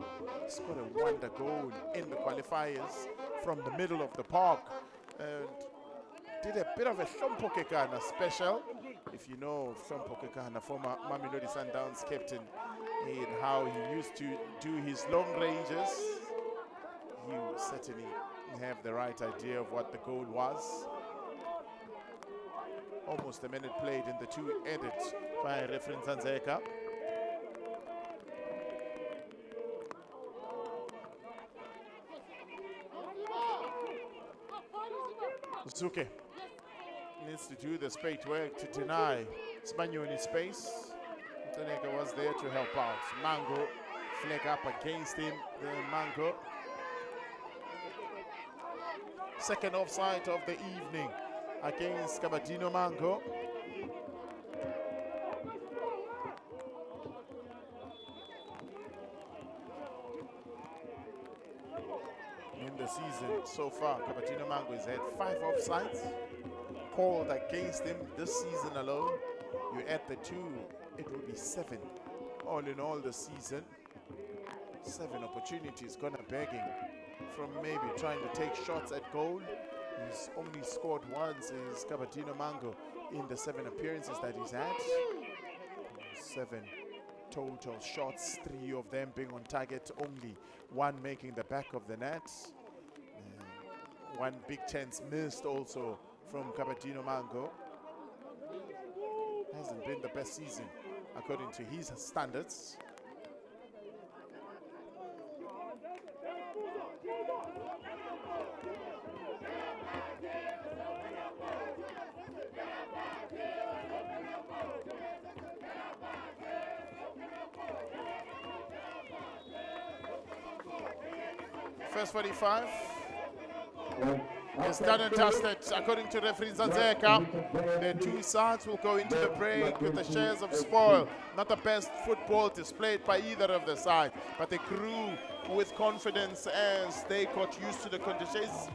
Scored a wonder goal in the qualifiers from the middle of the park and did a bit of a Hlompo Kekana special. If you know Hlompo Kekana, former Mamelodi Sundowns captain, and how he used to do his long ranges, you certainly have the right idea of what the goal was. Almost a minute played in the 2 edits by referee Nzanzeka. Zuke needs to do the spade work to deny Spanyo in space. Nzanzeka was there to help out. Mango flag up against him. The Mango. Second offside of the evening against Kabadino Mango. In the season so far, Kabadino Mango has had 5 offsides called against him this season alone. You add the 2, it will be 7. All in all this season, 7 opportunities gonna begging from maybe trying to take shots at goal. He's only scored once, is Kabadino Mango, in the 7 appearances that he's had. 7 total shots, 3 of them being on target, only 1 making the back of the net. 1 big chance missed also from Kabadino Mango. Hasn't been the best season according to his standards. first 45 is done and dusted. According to referee Zanzeka, the two sides will go into the break with the shares of spoil. Not the best football displayed by either of the sides, but they grew with confidence as they got used to the conditions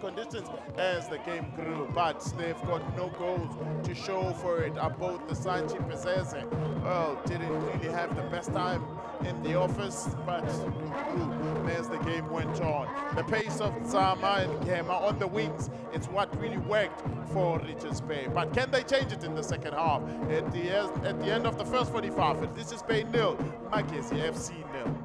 as the game grew. But they've got no goals to show for it. Both the side, Magesi, well, didn't really have the best time in the office, but grew as the game went on. The pace of Zama and Gema on the wings, it's what really worked for Richards Bay. But can they change it in the second half? At the end of the first 45, this is Bay 0, Magesi FC 0.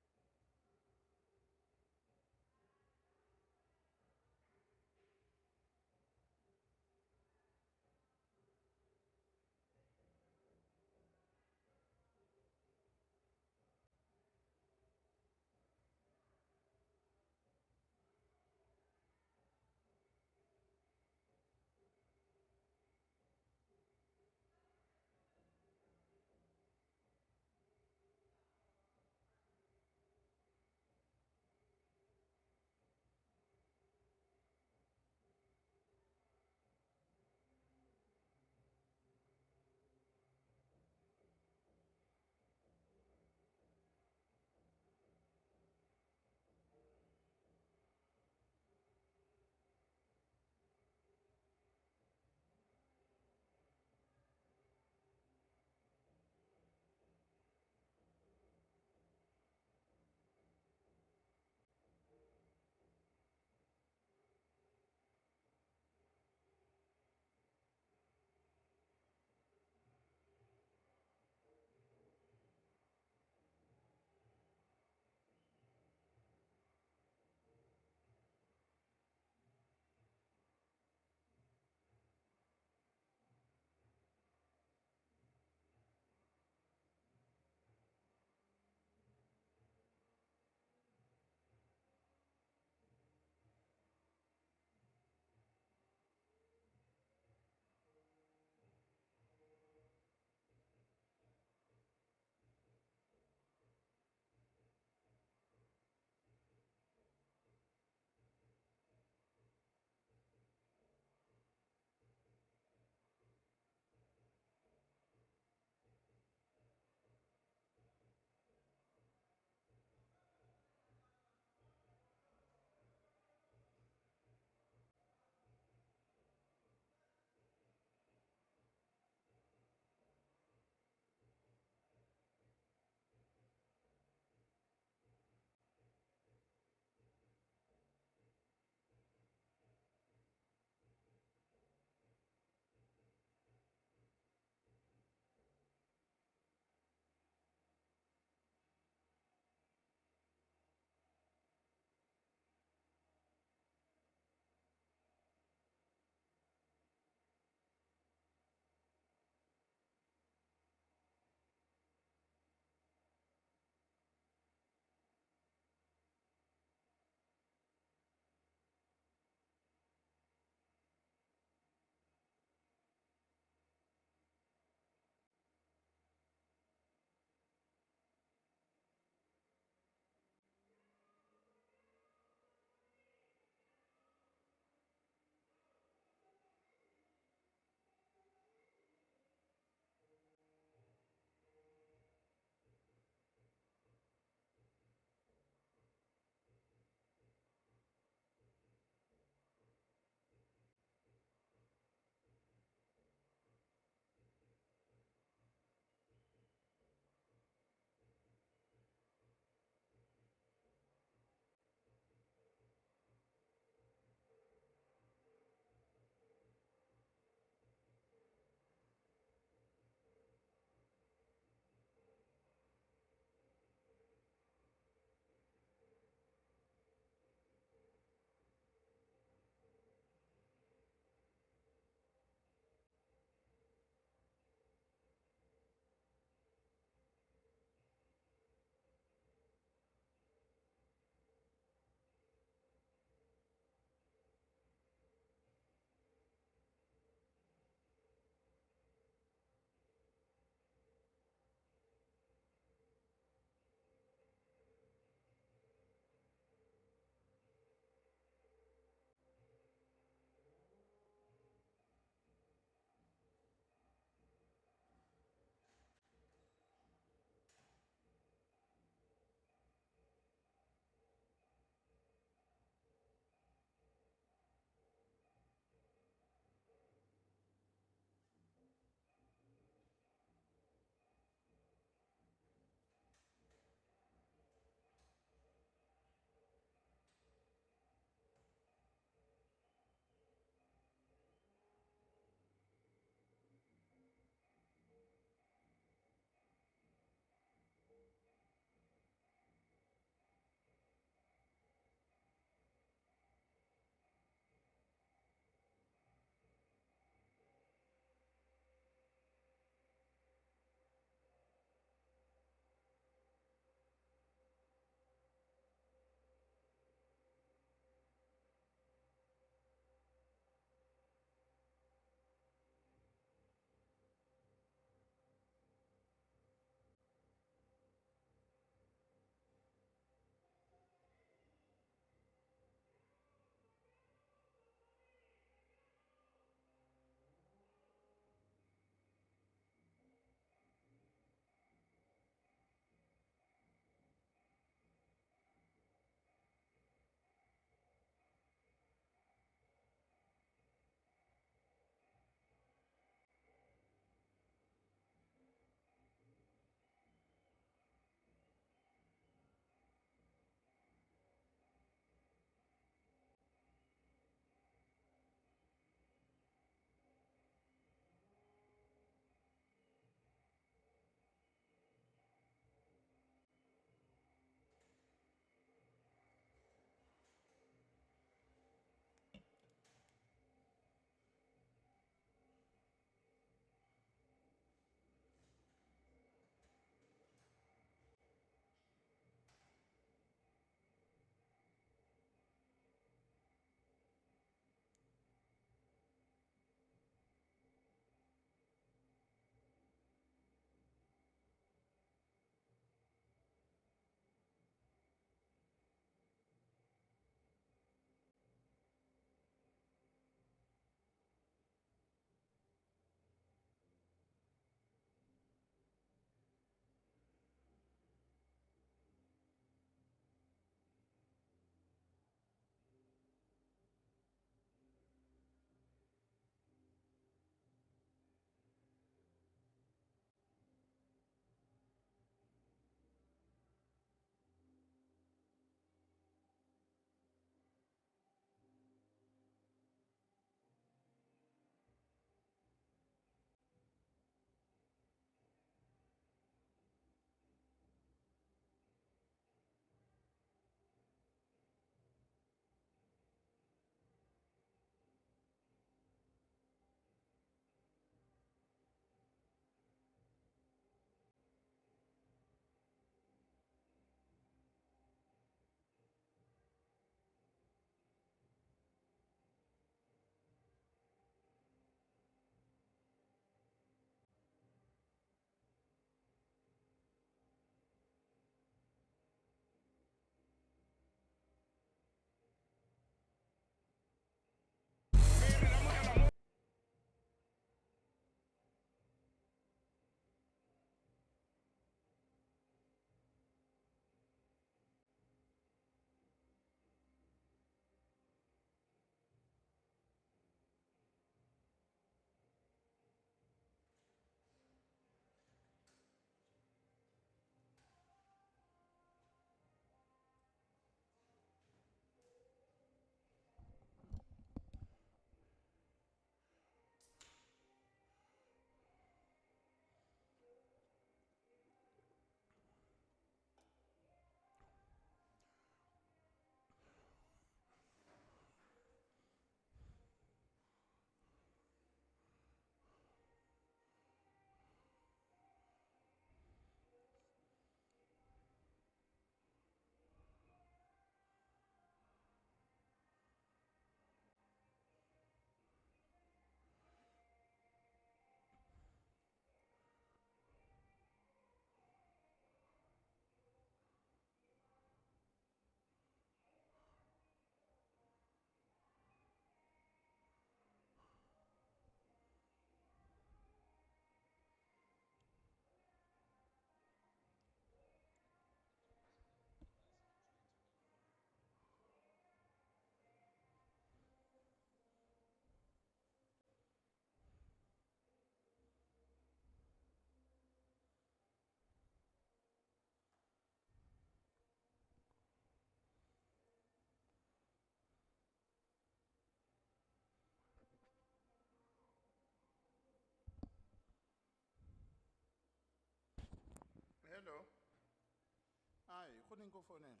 morning, go for it.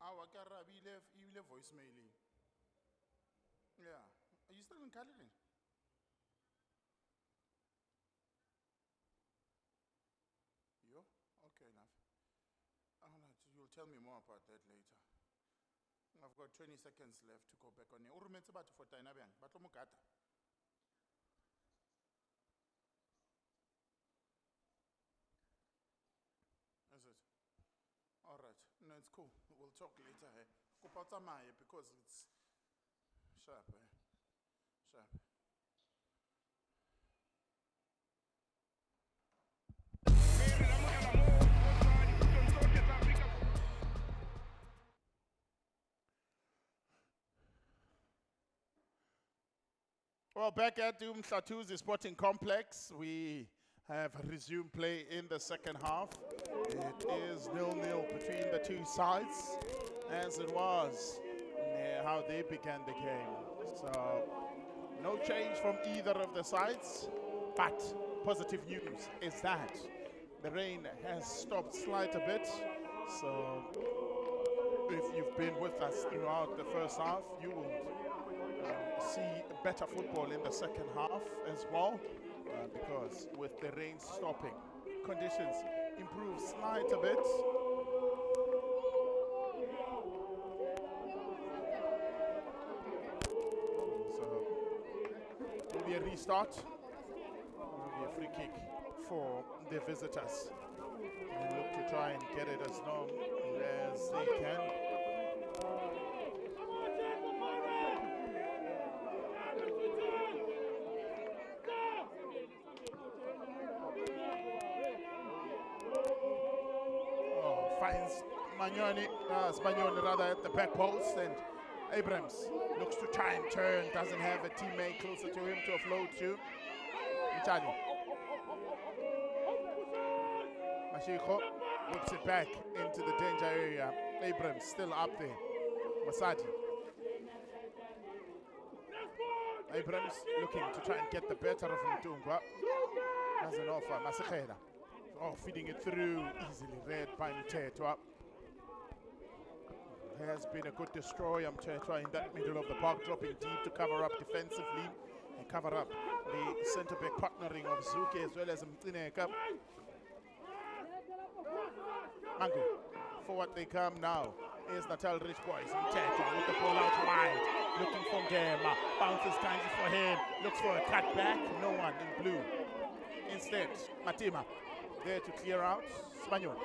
Our Karabi left, you left voicemail. Yeah. Are you still in Caledon? You? Okay, enough. All right, you'll tell me more about that later. I've got 20 seconds left to go back on it. Urumetse batho for Tainabian, batlo mokata. Is it? All right. No, it's cool. We'll talk later. Kupata Maya because it's sharp. Sharp. Well, back at Mhlathuze Sporting Complex, we have resumed play in the second half. It is 0-0 between the two sides, as it was how they began the game. So, no change from either of the sides, but positive news is that the rain has stopped slight a bit. So, if you've been with us throughout the first half, you will see better football in the second half as well, because with the rain stopping, conditions improve slight a bit. So it will be a restart. It will be a free kick for the visitors. They look to try and get it as long as they can. Finds Spagnoli rather at the back post, and Abrams looks to try and turn, doesn't have a teammate closer to him to offload to. Mchali. Mashiko whips it back into the danger area. Abrams still up there. Masadi. Abrams looking to try and get the better of Mtungwa. Doesn't offer. Masekhela. Oh, feeding it through, easily read by Mtetwa. Has been a good destroyer, Mtetwa, in that middle of the park, dropping deep to cover up defensively and cover up the centre-back partnering of Zuke as well as Mtineka. Mangu, forward they come now. Is Natal Rich Boys. Mtetwa with the ball out wide, looking for Ngema. Bounces kindly for him, looks for a cutback, no one in blue. Instead, Matima. There to clear out. Spaniel.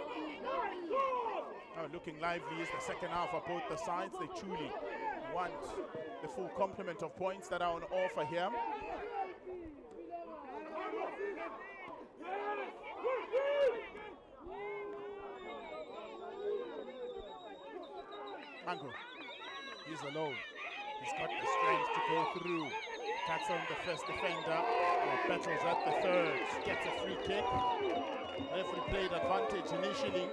Looking lively is the second half of both the sides. They truly want the full complement of points that are on offer here. Mango. He's alone. He's got the strength to go through. Cuts on the first defender. Battles at the third. Gets a free kick. Referee played advantage initially.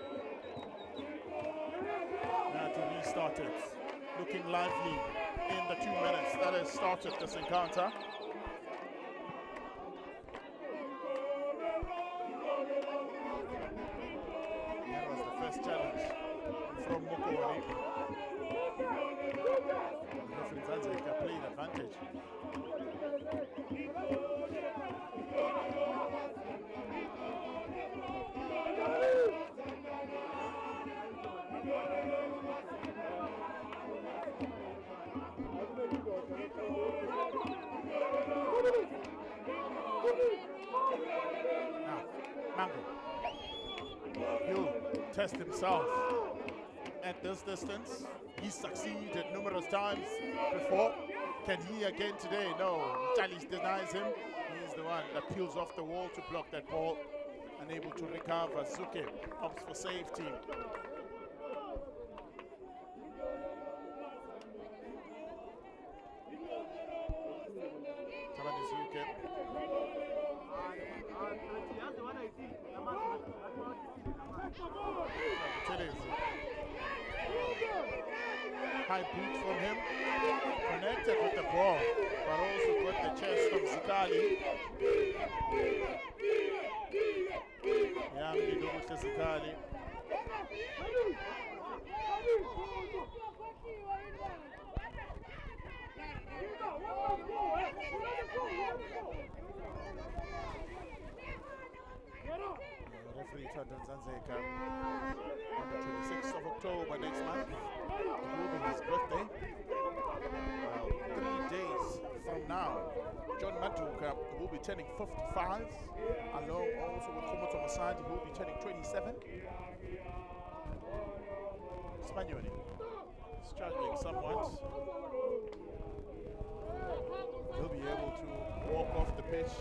Now to restart it. Looking lively in the 2 minutes that has started this encounter. That was the first challenge from Mokori. Referee Zanzibar played advantage. Now, Mango. He'll test himself at this distance. He's succeeded numerous times before. Can he again today? No. Charlie denies him. He's the one that peels off the wall to block that ball. Unable to recover. Zuke opts for safety. High boot from him, connected with the ball, but also got the chest of Zikali. Young Zikali Referee Tonton Zanzeka on the 26th of October next month. It will be his birthday. 3 days from now, John Matuka will be turning 55, along also with Komoto Masadi, who will be turning 27. Spanioli struggling somewhat. He'll be able to walk off the pitch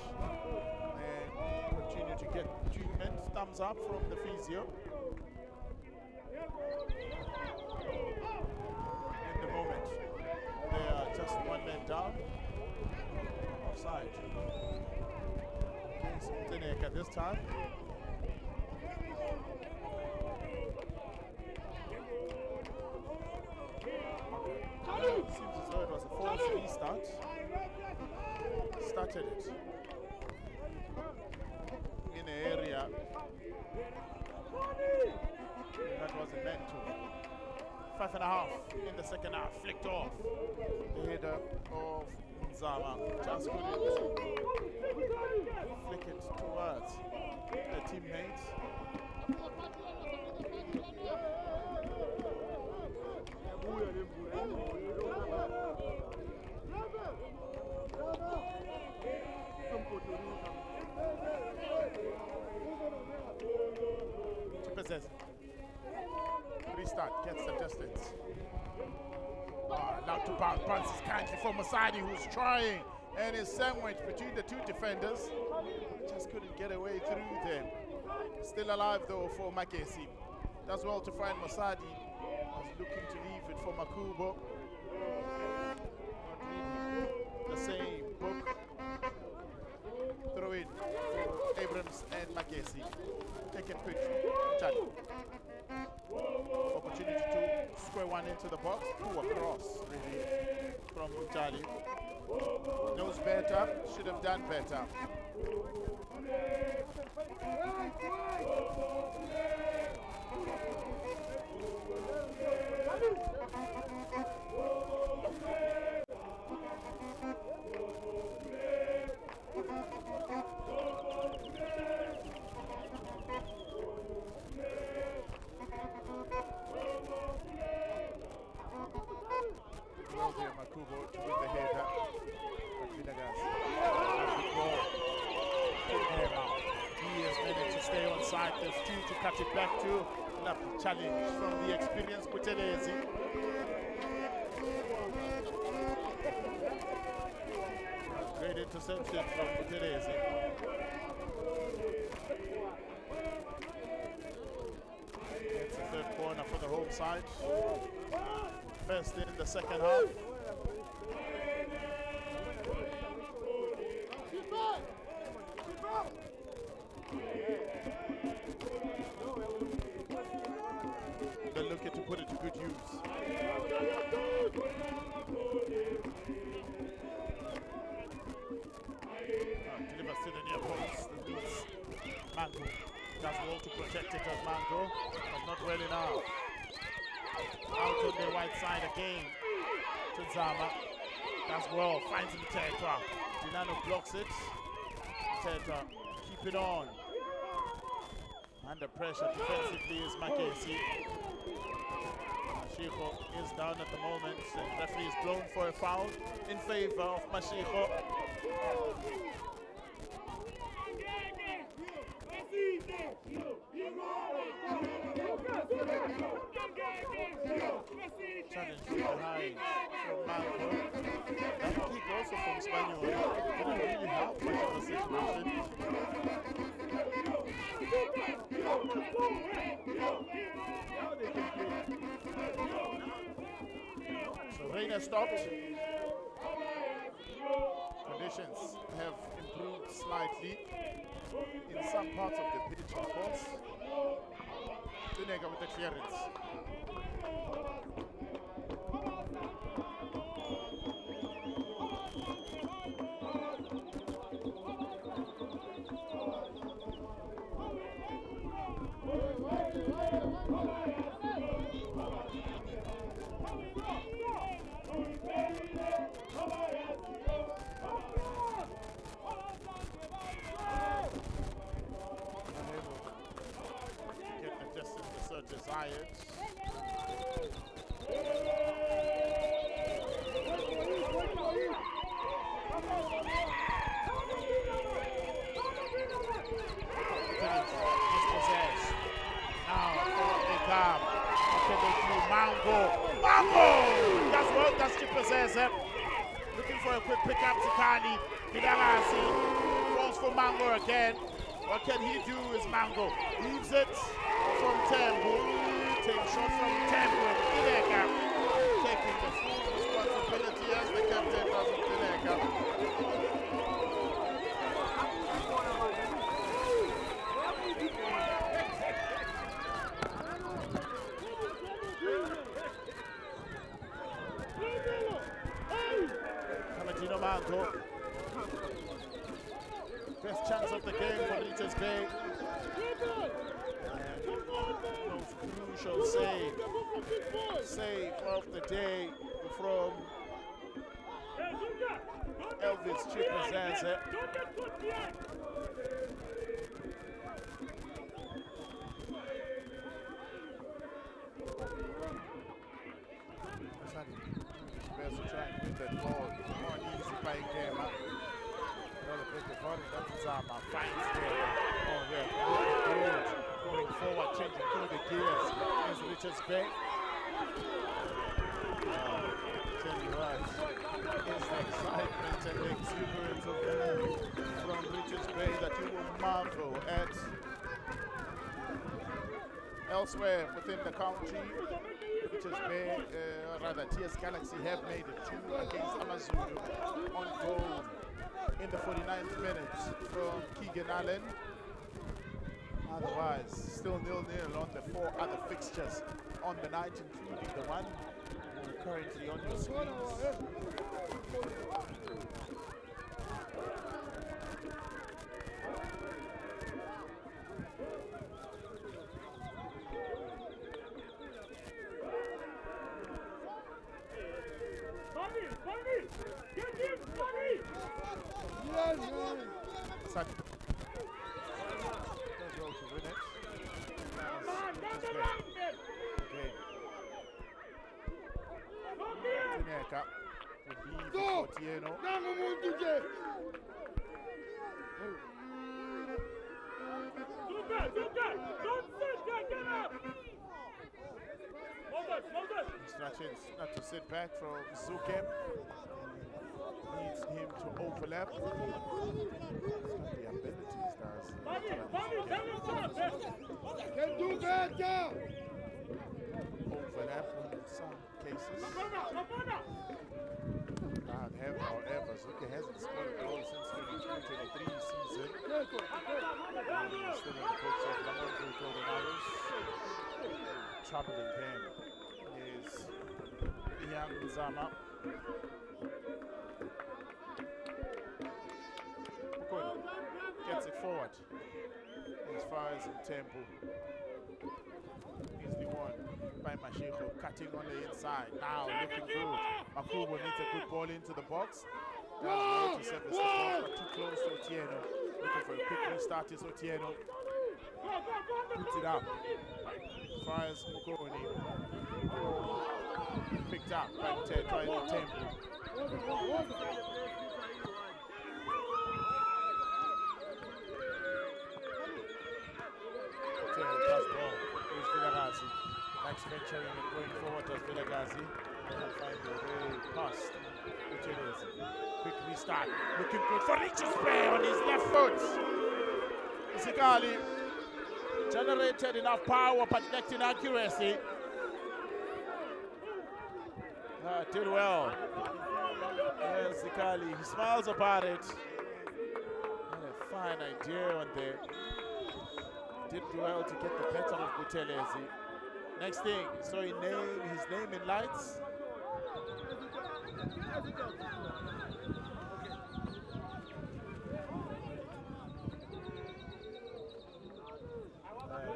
and continue to get treatment. Thumbs up from the physio. In the moment, they are just one man down. Offside. Against Teneka this time. Seems as though it was a false restart. Started it in an area that wasn't meant to. 5.5 in the second half, flicked off. The header of Nzama just couldn't flick it towards the teammates. Restart, gets the distance. Now to bounces kindly for Masadi, who's trying, and is sandwiched between the two defenders. Just couldn't get away through them. Still alive though for Magesi. Does well to find Masadi. Was looking to leave it for Makubo. Not reading the same book. Throw in for Abrams and Magesi. Take it quickly. Charlie. Opportunity to square one into the box. Poor cross, really, from Charlie. Knows better, should have done better. Makubo to win the header. He has managed to stay on side. There's two to cut it back to. Lovely challenge from the experienced Kutelezi. Great interception from Kutelezi. It's the third corner for the home side. First in the second half. They're looking to put it to good use. Delivers to the near post. This means Mango does well to protect it as Mango, but not well enough. Out on the right side again to Zama. Does well, finds Mteta. Dinano blocks it. Mteta, keep it on. Under pressure defensively is Magesi. Mashiko is down at the moment, and referee is blown for a foul in favor of Mashiko. Challenge behind from Marco. That kick also from Spaniel didn't really help much of the situation. So Reina stopped. Conditions have improved slightly in some parts of the pitch, of course. Tunega with the clearance. desired. Dispossessed. Now, forward they come. Okay, they do Mango. Mango! That's well, that's Dispossessed. Looking for a quick pickup to Kani. Bidagasi falls for Mango again. What can he do is Mango leaves it from Tembu. Takes shot from Tembu. Dileka taking the full responsibility as the captain of Dileka. Kamatino Mango. Best chance of the game for Richards Bay. Crucial save of the day from Elvis Chipazenze. Best to try and win that ball. More easy playing game. That's finds there. Oh yeah, good. Going forward, changing through the gears. Is Richards Bay. Tell you what, it's the excitement and the exuberance of move from Richards Bay that you will marvel at. Elsewhere within the country, Richards Bay, rather TS Galaxy have made it 2 against Amazulu on goal in the 49th minute from Keegan Allen. Otherwise, still 0-0 on the 4 other fixtures on the night, including the one currently on your screens. Does well to win it. Tineka would leave for Tieno. Instructions not to sit back from Zuke. Needs him to overlap. The abilities does. Overlap in some cases. However, Zuke hasn't scored a goal since 22-23 season. Still in the books of Lamonzo Coordinators. Troubling him is Young Zama. Gets it forward as far as in tempo. He's the one by Mashiko cutting on the inside. Now looking good. Makubo needs a good ball into the box. Does well to service the ball, but too close to Otieno. Looking for a quick restart is Otieno. Puts it up. As far as Mukoni. Picked up by Tempo. Next venturing and going forward as Vilagazi. Will find the way past Uterezi. Quick restart. Looking good for Richards Bay on his left foot. Zikali generated enough power but lacked in accuracy. Did well. Yes, Zikali. He smiles about it. Had a fine idea on there. Did well to get the better of Butelezi. Next thing, so his name in lights.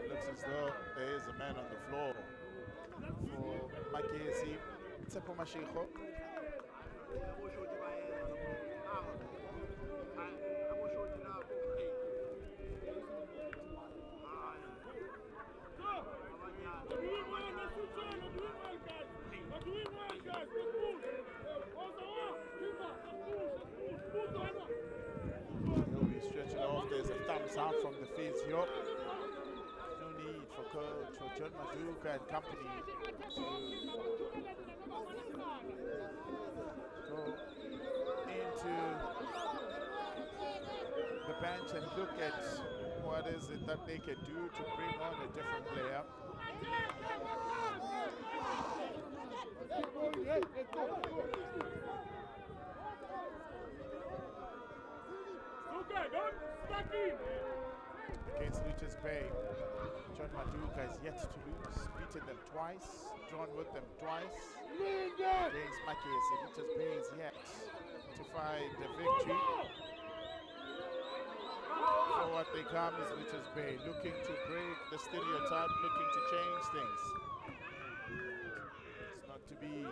Looks as though there is a man on the floor for Magesi. Tsepo Mashiko. yo. No need for coach or John Maduka and company to go into the bench and look at what is it that they can do to bring on a different player. Against Lucius Bay, John Maduka is yet to lose, beaten them twice, drawn with them twice. Against Magesi, Lucius Bay is yet to find a victory. Forward they come is Lucius Bay, looking to break the stereotype, looking to change things. It's not to be.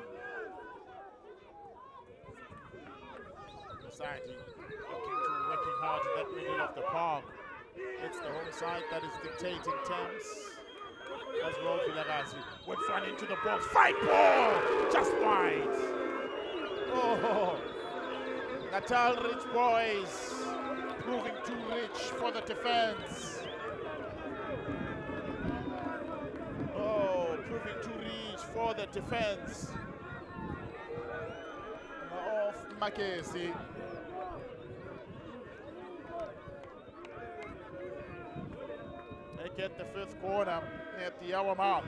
Society looking to working hard in that middle of the park. It's the home side that is dictating terms. As well, Vilagazi went front into the box. Fight ball! Just wide. Oh, Natal Rich boys proving too rich for the defense. Oh, proving too rich for the defense. Of Magesi. They get the fifth corner at the hour mark.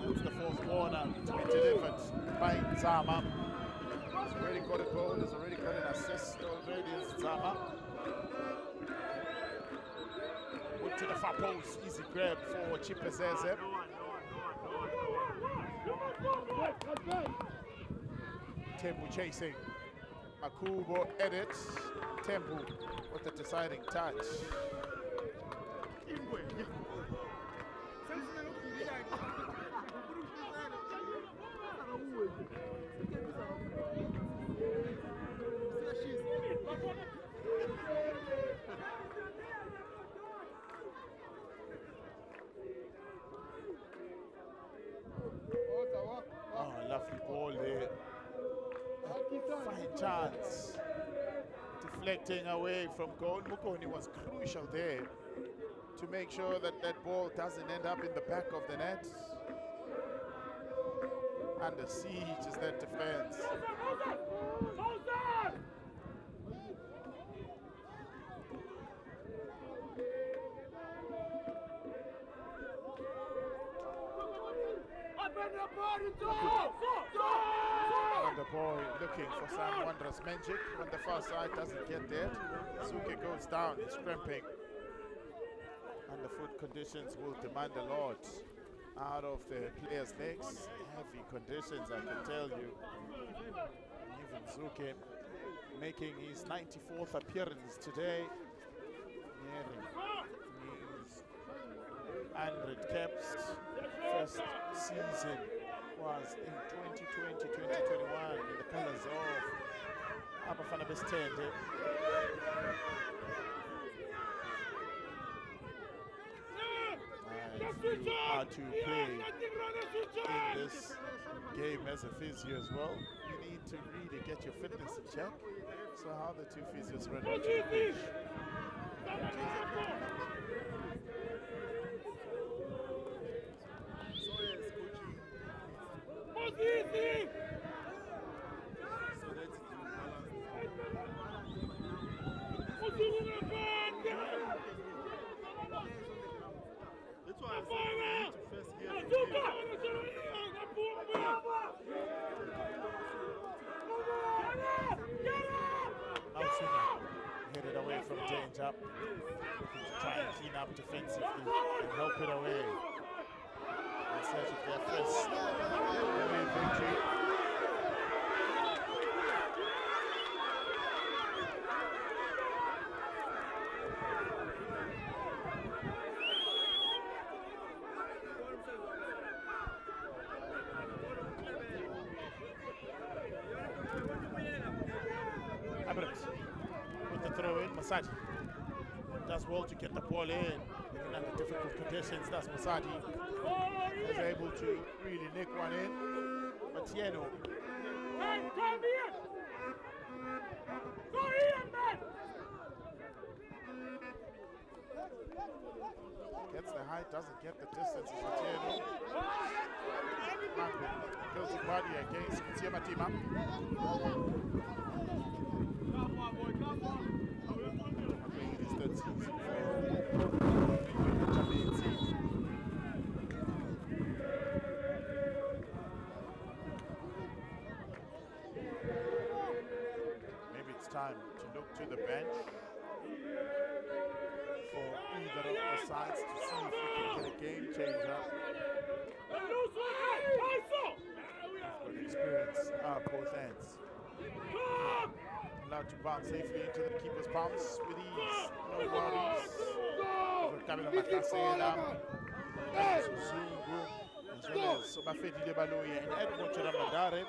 It's the fourth corner to be delivered by Zama. He's already got a goal, he's already got an assist already, is Zama. Put to the far post, easy grab for Chipezeze. Tembu chasing. Makubo edits. Tembu with the deciding touch. Oh, lovely ball there. Fine chance. Deflecting away from goal. Mukoni was crucial there to make sure that that ball doesn't end up in the back of the net. Under siege is that defense. And the boy looking for some wondrous magic. When the far side doesn't get there, Suke goes down, it's cramping. And the foot conditions will demand a lot out of the players' legs. Heavy conditions, I can tell you. Even Zuke making his 94th appearance today. Nearing his 100 caps. First season was in 2020-2021 in the colors of Abafana Bestende. And you are to play in this game as a physio as well. You need to really get your fitness in check. So how the two physios run onto the pitch. Headed away from danger, looking to try and clean up defensively and help it away. In search of their first away victory. With the throw in, Masadi does well to get the ball in, even under difficult conditions. That's Masadi is able to really nick one in. But Tieno, Gets the height, doesn't get the distance. It's Atieno. Mango kills his body against Mtia Matima. Playing his third season for maybe it's time to look to the bench for either of the sides to see if we can get a game changer. With experience both ends. Allowed to bounce safely into the keeper's palms with ease. No worries. Over Magesi and Zungu, as well as Sobafedi Lebaloye and Edmond Chiramandare.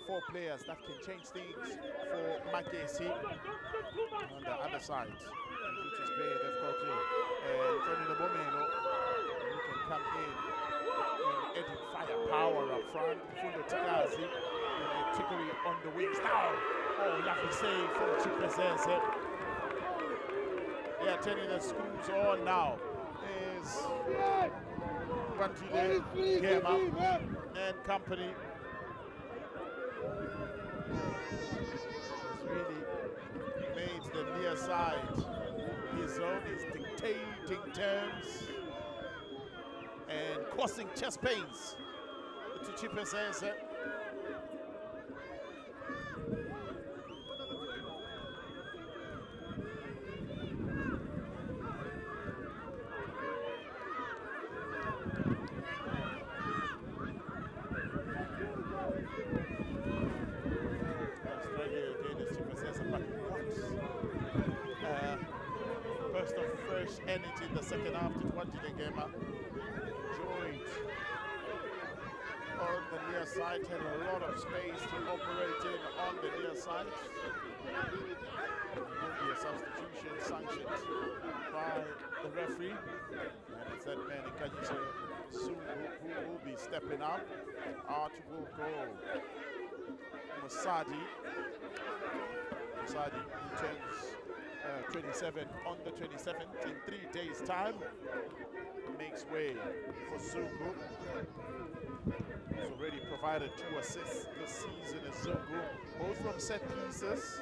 4 players that can change things for Magesi. On the other side, Richards Bay, they've got Tony Lebomelo, who can come in adding firepower up front. Fundo Tikazi and Tikuri on the wings now. Oh, lovely save from Chipresese. They are turning the screws on now. Is Bantile, Gema, and company. It's really made the near side his own. Is dictating terms and causing chest pains to Chipresese. Burst of fresh energy in the second half to 20 the game. Joined on the near side, had a lot of space to operate in on the near side. Will be a substitution sanctioned by the referee, and it's that man Ikajiso Zungu who will be stepping up. Out will go Musadi. Musadi turns 27 on the 27th in 3 days' time. Makes way for Zungu. He's already provided 2 assists this season as Zungu, both from set pieces.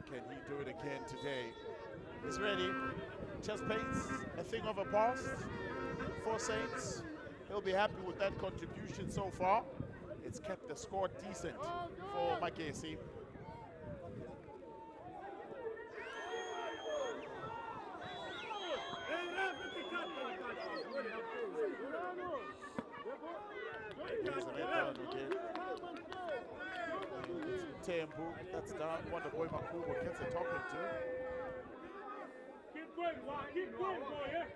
Can he do it again today? He's ready. Chest pains, a thing of a past for Saints. He'll be happy with that contribution so far. It's kept the score decent for Magesi. Tembu, that's down. Wonder Boy Makubo gets it talking to. Keep going, boy, yeah.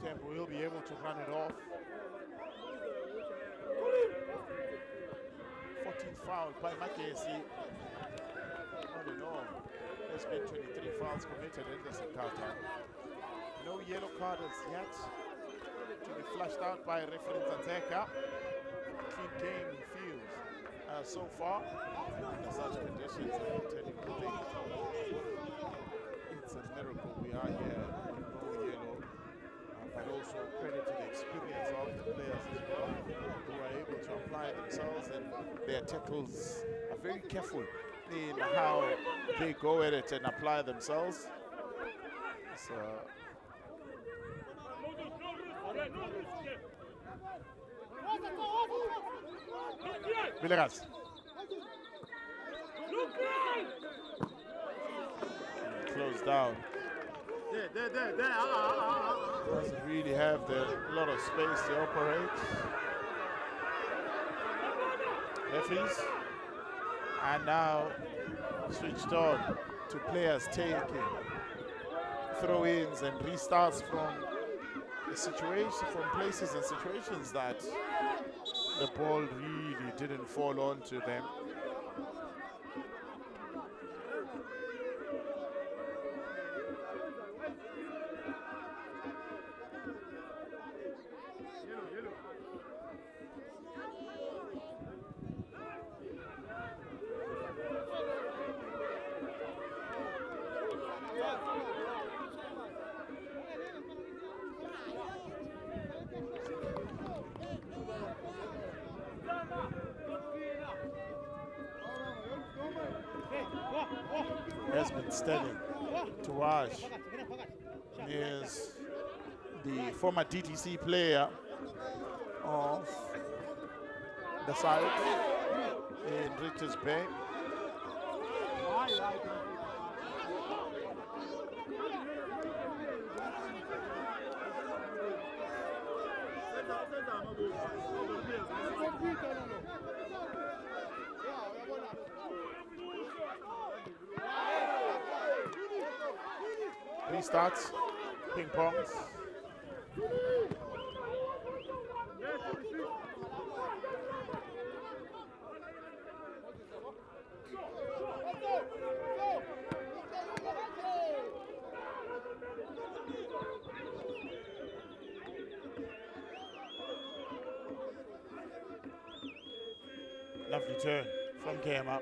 Tembu will be able to run it off. 14th foul by Magesi. All in all, there's been 23 fouls committed in this encounter. No yellow card as yet to be flashed out by referee Zanzeka. Clean game he feels so far. Under such conditions, I can tell you one thing. It's a miracle we are here with no yellow. But also credit to the experience of the players as well, who are able to apply themselves, and their tackles are very careful in how they go at it and apply themselves. So, Villegas. Closed down. Doesn't really have a lot of space to operate. Referees. And now switched on to players taking throw-ins and restarts from the situation, from places and situations that the ball really didn't fall onto them. has been standing to watch is the former DTC player of the side in Richards Bay. Restarts, ping pongs. Lovely turn from Kema.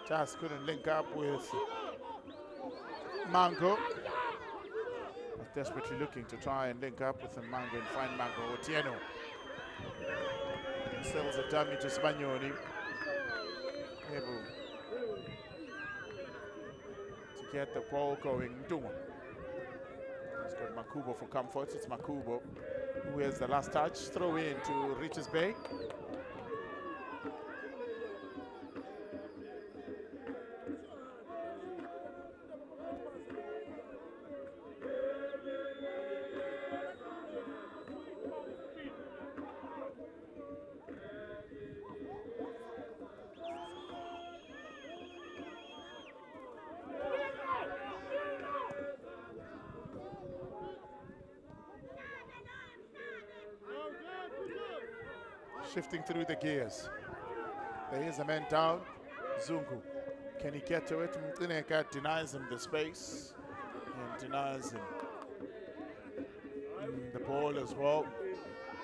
Just couldn't link up with Mango. Was desperately looking to try and link up with Mango and find Mango. Otieno sells a dummy to Spagnoli. Able to get the ball going. Nduma. He's got Makubo for comfort. It's Makubo who has the last touch. Throw in to Richards Bay. Shifting through the gears. There is a man down. Zungu. Can he get to it? Mtineka denies him the space and denies him the ball as well.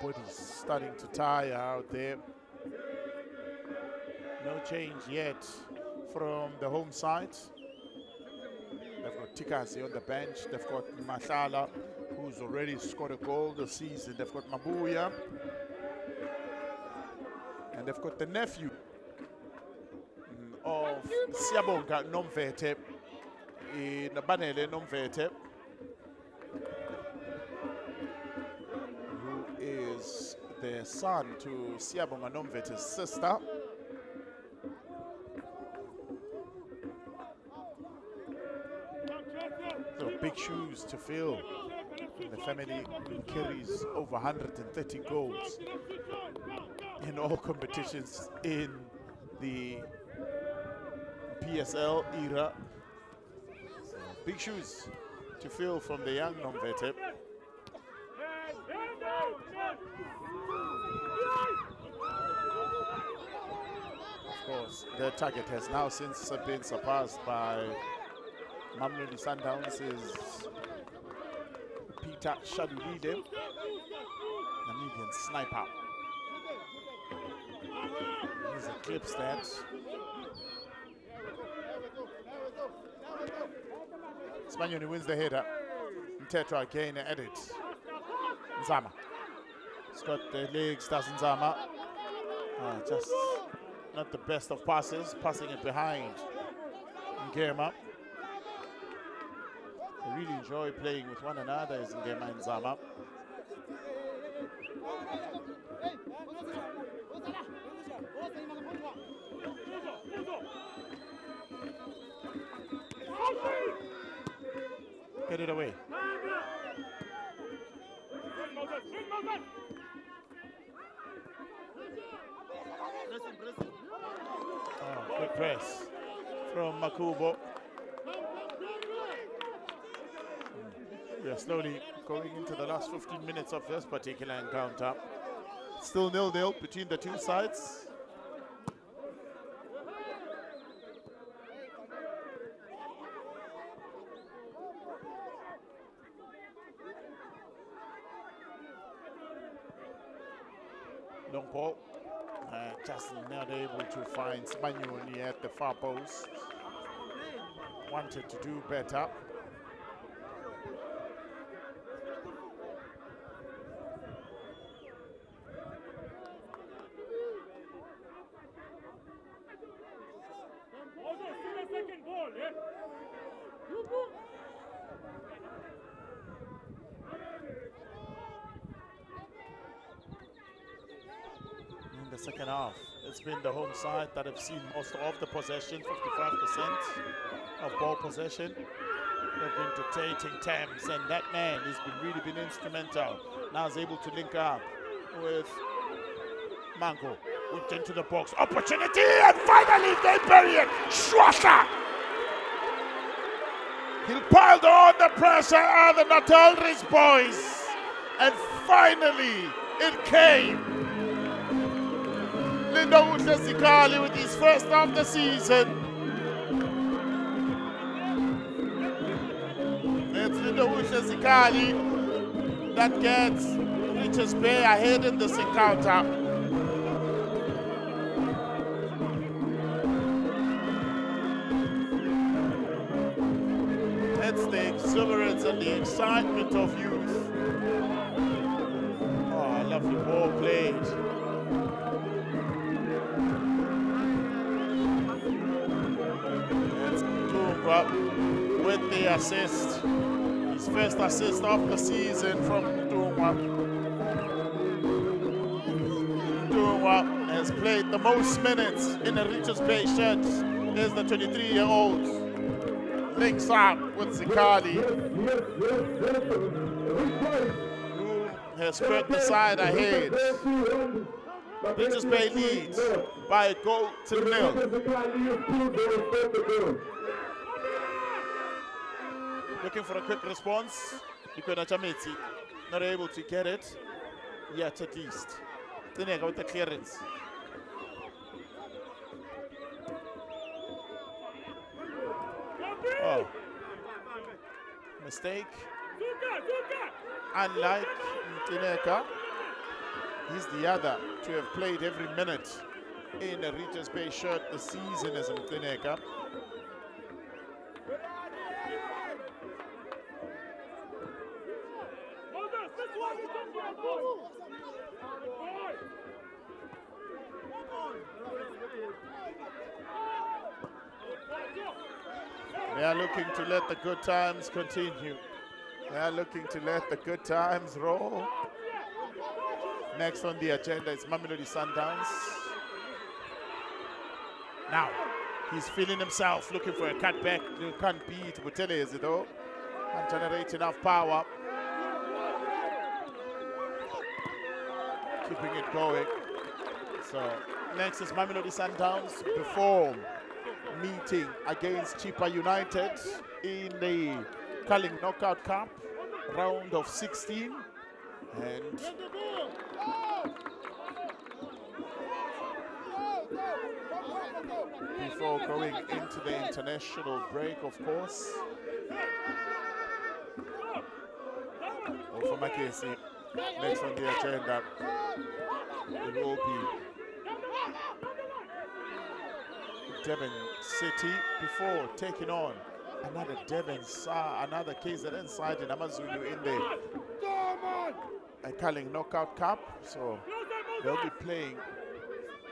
Body's starting to tire out there. No change yet from the home side. They've got Tikazi on the bench. They've got Mashala, who's already scored a goal this season. They've got Mabuya. And they've got the nephew of Siyabonga Nomvete, in Banele Nomvete, who is the son to Siyabonga Nomvete's sister. So big shoes to fill. The family carries over 130 goals in all competitions in the PSL era. So big shoes to fill from the young Nomvete. Of course, their target has now since been surpassed by Mamelodi Sundowns' Peter Shadulile, Namibian sniper. He's a clip stat. Spanioni wins the header. Tetra again at it. Nzama. He's got the legs, doesn't Nzama. Just not the best of passes, passing it behind Ngema. They really enjoy playing with one another as Ngema and Nzama. Get it away. Oh, good press from Makubo. We are slowly going into the last 15 minutes of this particular encounter. Still 0-0 between the two sides. Long ball, just not able to find Spagnoli at the far post. Wanted to do better. Second ball, yeah? second half. It's been the home side that have seen most of the possession, 55% of ball possession. They've been dictating Thames, and that man has really been instrumental. Now is able to link up with Mango. Whipped into the box. Opportunity, and finally they bury it. Schwasser! He piled on the pressure of the Natalris boys. And finally, it came. Lindo Utlezikali with his first of the season. It's Lindo Utlezikali that gets Richards Bay ahead in this encounter. It's the exuberance and the excitement of youth. Oh, lovely ball played. It's Dungwa with the assist. His first assist of the season from Dungwa. Dungwa has played the most minutes in a Richards Bay shirt. There's the 23-year-old. Links up with Zikali, who has spread the side ahead. Richards Bay leads by a goal to nil. Looking for a quick response. Ikona Chametsi not able to get it yet, at least. Tineka with the clearance. Oh, mistake. Unlike Tineka, he's the other to have played every minute in a Richards Bay shirt this season as Tineka. They are looking to let the good times continue. They are looking to let the good times roll. Next on the agenda is Mamelodi Sundowns. Now, he's feeling himself, looking for a cutback. You can't beat Butelezi though. And generate enough power. Keeping it going. So, next is Mamelodi Sundowns before meeting against Chipa United in the Culling Knockout Cup, round of 16. And before going into the international break, of course. For Magesi, next on the agenda, it will be Devon City before taking on another another KZN side in Amazulu in the Culling Knockout Cup. So they'll be playing.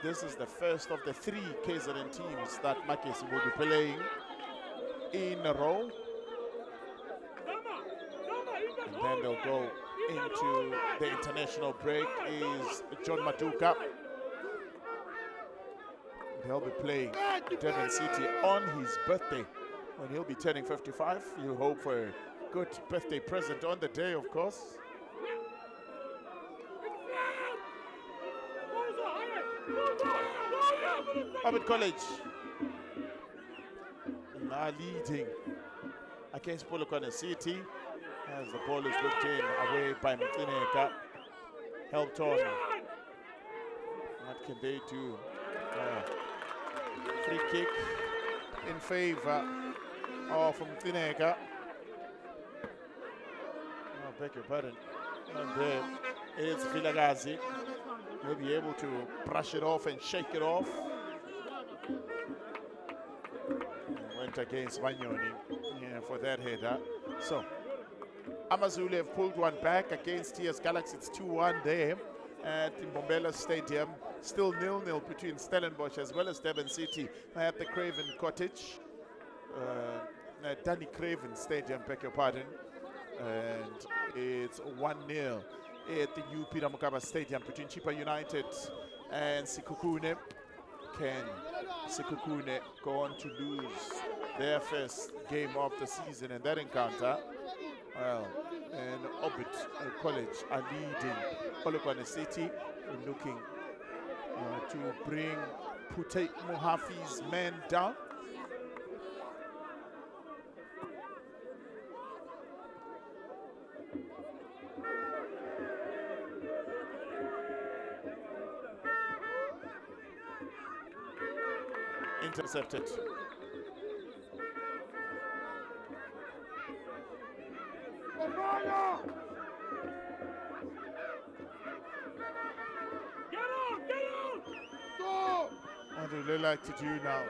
This is the first of the 3 KZN teams that Magesi will be playing in a row. And then they'll go into the international break is John Maduka. They'll be playing Devon City on his birthday when he'll be turning 55. You hope for a good birthday present on the day, of course. Harvard College now leading against Polokwane City as the ball is looked in away by Mtineka. Helped on. What can they do? Free kick in favor of Mtineka. Oh, beg your pardon. And there is Vilagazi. He'll be able to brush it off and shake it off. Went against Vanyoni for that header. So, Amazulu have pulled one back against TS Galaxy. It's 2-1 there at Mbombela Stadium. Still 0-0 between Stellenbosch as well as Devon City at the Craven Cottage. Danny Craven Stadium, beg your pardon. And it's 1-0 at the new Peter Mokaba Stadium between Chipa United and Sikukune. Can Sikukune go on to lose their first game of the season in that encounter? Well, and Orbit College are leading Polokwane City, looking to bring Pute Mohafi's men down. Intercepted. What do they like to do now?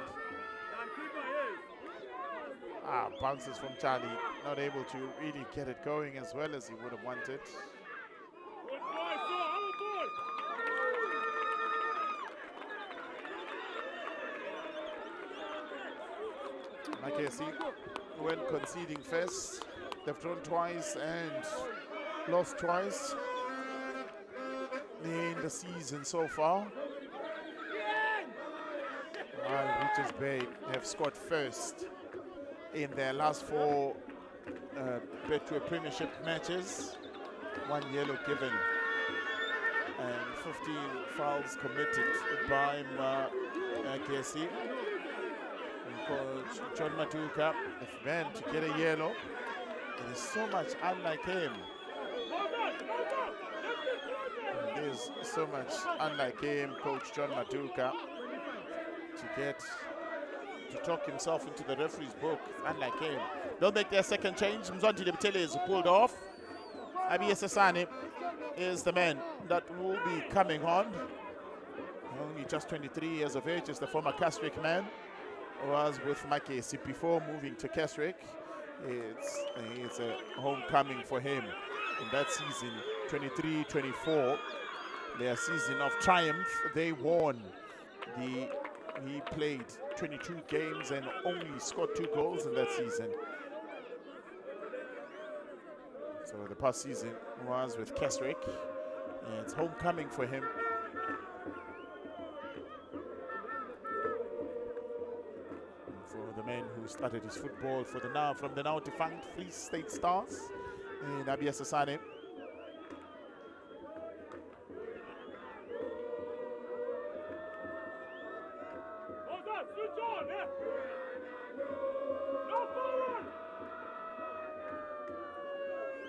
Bounces from Charlie, not able to really get it going as well as he would have wanted. Magesi, when conceding first, they've drawn twice and lost twice in the season so far. While Richards Bay have scored first in their last 4 Betway Premiership matches. 1 yellow given and 15 fouls committed by Magesi. Coach John Maduka, the man to get a yellow. It is so much unlike him. It is so much unlike him, Coach John Maduka, to talk himself into the referee's book. Unlike him. They'll make their second change. Mzonti Lebitele is pulled off. Abiyesasane is the man that will be coming on. Only just 23 years of age, is the former Keswick man. Was with Magesi before moving to Keswick. It's a homecoming for him in that season, 23-24, their season of triumph. They won. He played 22 games and only scored 2 goals in that season. So the past season was with Keswick. It's homecoming for him. For the man who started his football from the now defunct Free State Stars in Abiyesasane.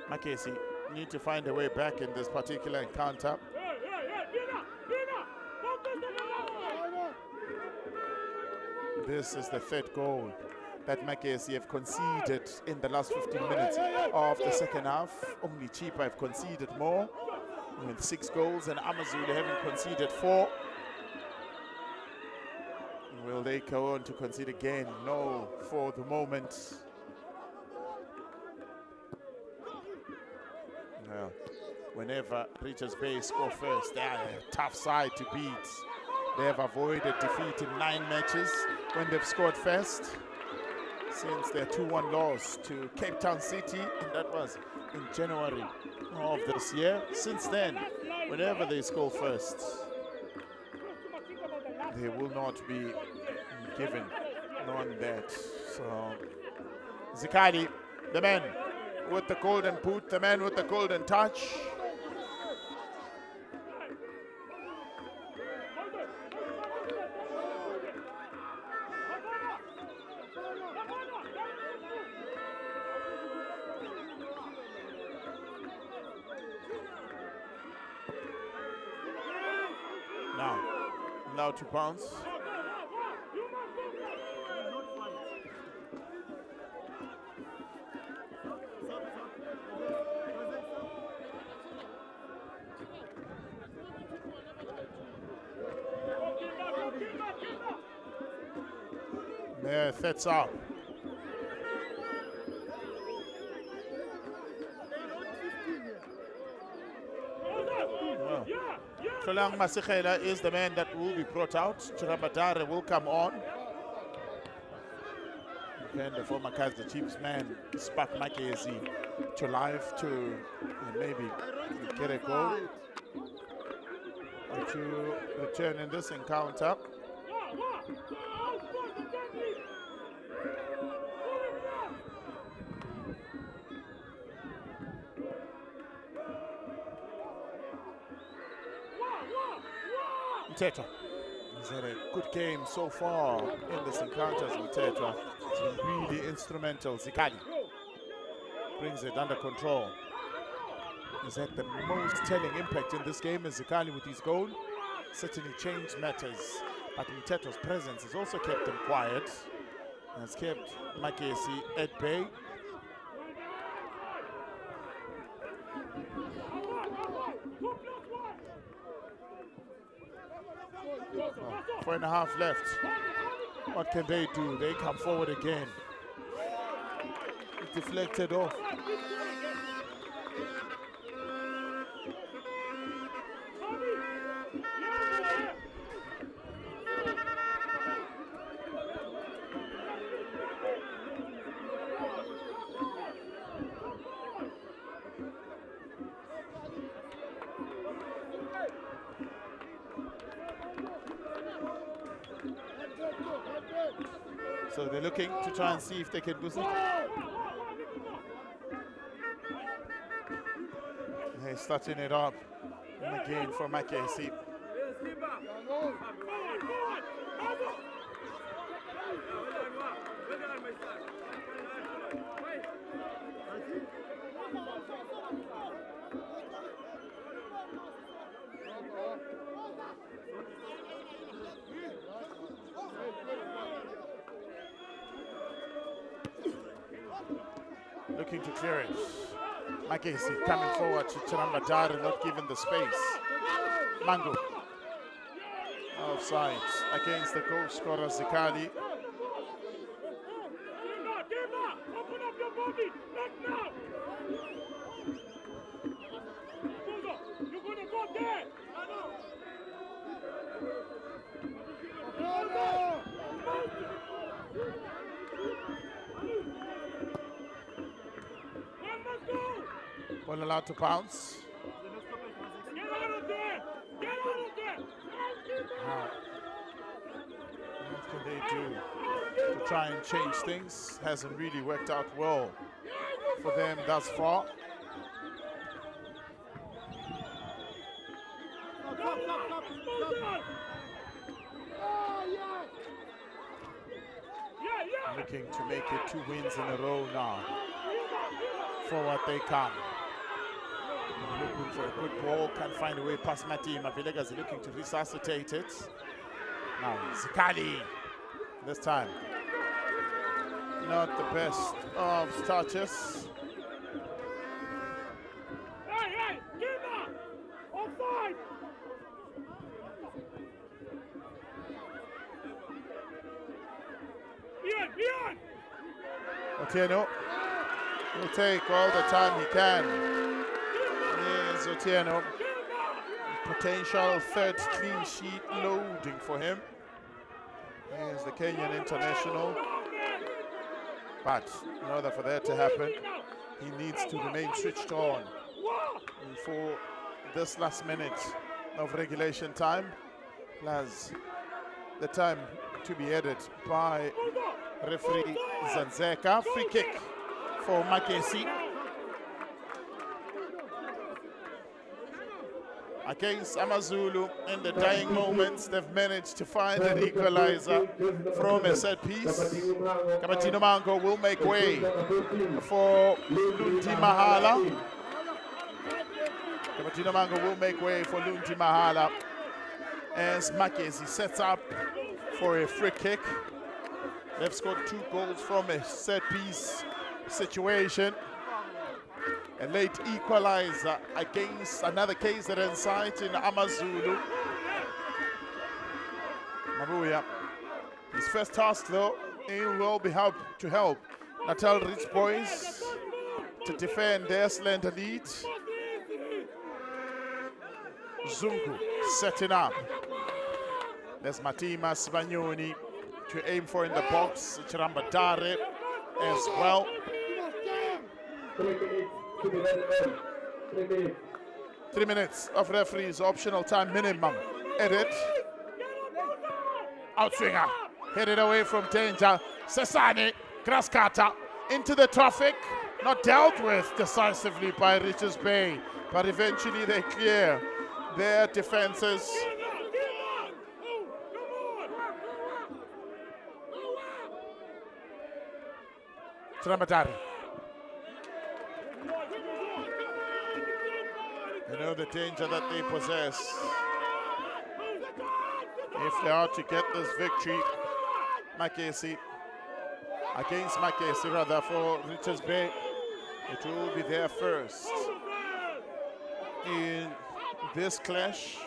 Magesi need to find a way back in this particular encounter. This is the 3rd goal that Magesi have conceded in the last 15 minutes of the second half. Only Chipa have conceded more with 6 goals, and Amazulu haven't conceded 4. Will they go on to concede again? No, for the moment. Well, whenever Richards Bay score first, they are a tough side to beat. They have avoided defeat in 9 matches when they've scored first since their 2-1 loss to Cape Town City, and that was in January of this year. Since then, whenever they score first, they will not be given on that. So Zikali, the man with the golden boot, the man with the golden touch. Now to bounce. There, that's up. Solang Masekela is the man that will be brought out. Chirabadare will come on. And the former Kaizer Chiefs man, spark Magesi to life to maybe get a goal. to return in this encounter. Mtetwa. He's had a good game so far in this encounter. Mtetwa has been really instrumental. Zikali brings it under control. He's had the most telling impact in this game as Zikali with his goal. Certainly changed matters. But Mtetwa's presence has also kept them quiet. Has kept Magesi at bay. Oh, 4.5 left. What can they do? They come forward again. It deflected off. So they're looking to try and see if they can boost it. They're starting it up again for Magesi. Looking to clear it. Magesi coming forward to Chiramba and not given the space. Mango. Offside against the goal scorer Zikali. Open up your body, not now. You're gonna go there. Ball allowed to bounce. Get out of there! Get out of there! What can they do to try and change things? Hasn't really worked out well for them thus far. Looking to make it 2 wins in a row now. Forward they come. Looking for a good ball, can't find a way past Mati. Mavilegas looking to resuscitate it. Now Zikali, this time. Not the best of touches. Hey, Gima! Offside! Ian! Otieno will take all the time he can. Here's Otieno. Potential 3rd clean sheet loading for him. Here's the Kenyan international. But in order for that to happen, he needs to remain switched on for this last minute of regulation time, plus the time to be added by referee Zanzeka. Free kick for Magesi. Against Amazulu in the dying moments, they've managed to find an equalizer from a set piece. Kamatino Mango will make way for Lundi Mahala. Kamatino Mango will make way for Lundi Mahala as Magesi sets up for a free kick. They've scored 2 goals from a set piece situation. A late equalizer against another case that is in sight in Amazulu. Mabuya. His first task though, he will be to help Natal Rich Boys to defend their slender lead. Zungu setting up. There's Matima Svanyoni to aim for in the box. Chiramba Dare as well. 3 minutes of referees optional time minimum. Edit. Outswinger. Headed away from danger. Sesani. Graskata. Into the traffic. Not dealt with decisively by Richards Bay. But eventually they clear their defenses. Tramatari. You know the danger that they possess. If they are to get this victory, Magesi, against Magesi rather, for Richards Bay, it will be their first in this clash.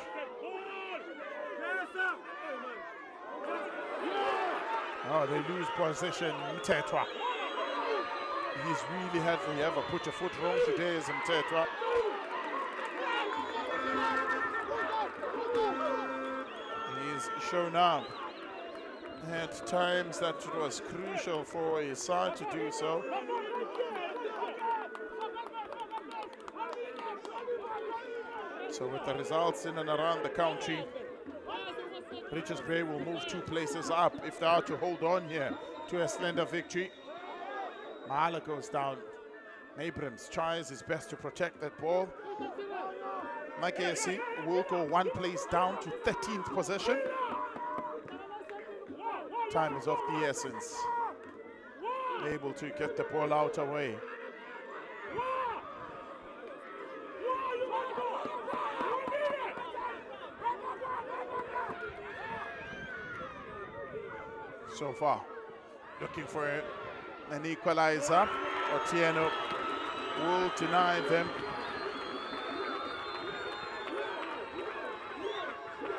Oh, they lose possession. Mtetwa. He's really had to ever put a foot wrong today is Mtetwa. He's shown up at times that it was crucial for his side to do so. So with the results in and around the country, Richards Bay will move 2 places up if they are to hold on here to a slender victory. Mahala goes down. Abrams tries his best to protect that ball. Magesi will go 1 place down to 13th position. Time is of the essence. Able to get the ball out away. So far, looking for an equalizer. Otieno will deny them.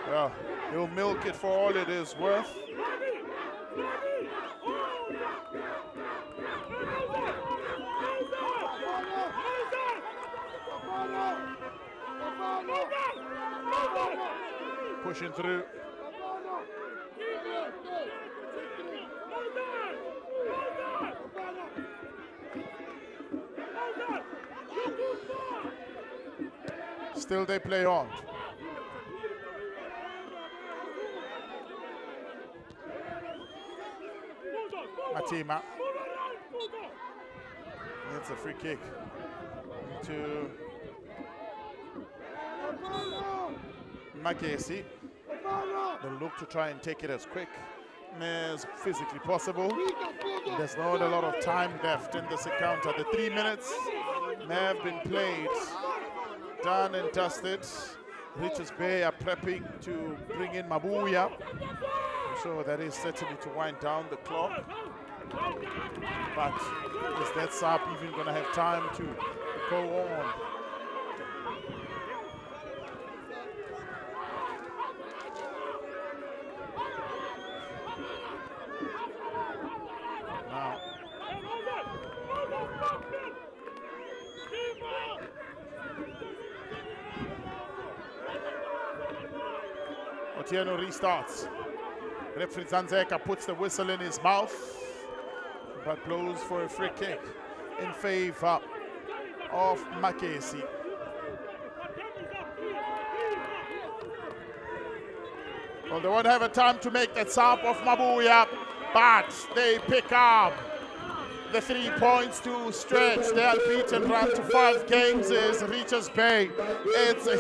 Well, he'll milk it for all it is worth. Pushing through. Still they play on. Matima. It's a free kick to Magesi. They'll look to try and take it as quick as physically possible. There's not a lot of time left in this encounter. The 3 minutes have been played. Done and dusted. Richards Bay are prepping to bring in Mabuya. So that is certainly to wind down the clock. But is that sub even going to have time to go on? Now, Otieno restarts. Referee Zanzeka puts the whistle in his mouth, but blows for a free kick in favor of Magesi. Well, they won't have a time to make that sub of Mabuya, but they pick up the 3 points to stretch their unbeaten run to 5 games is Richards Bay. It's the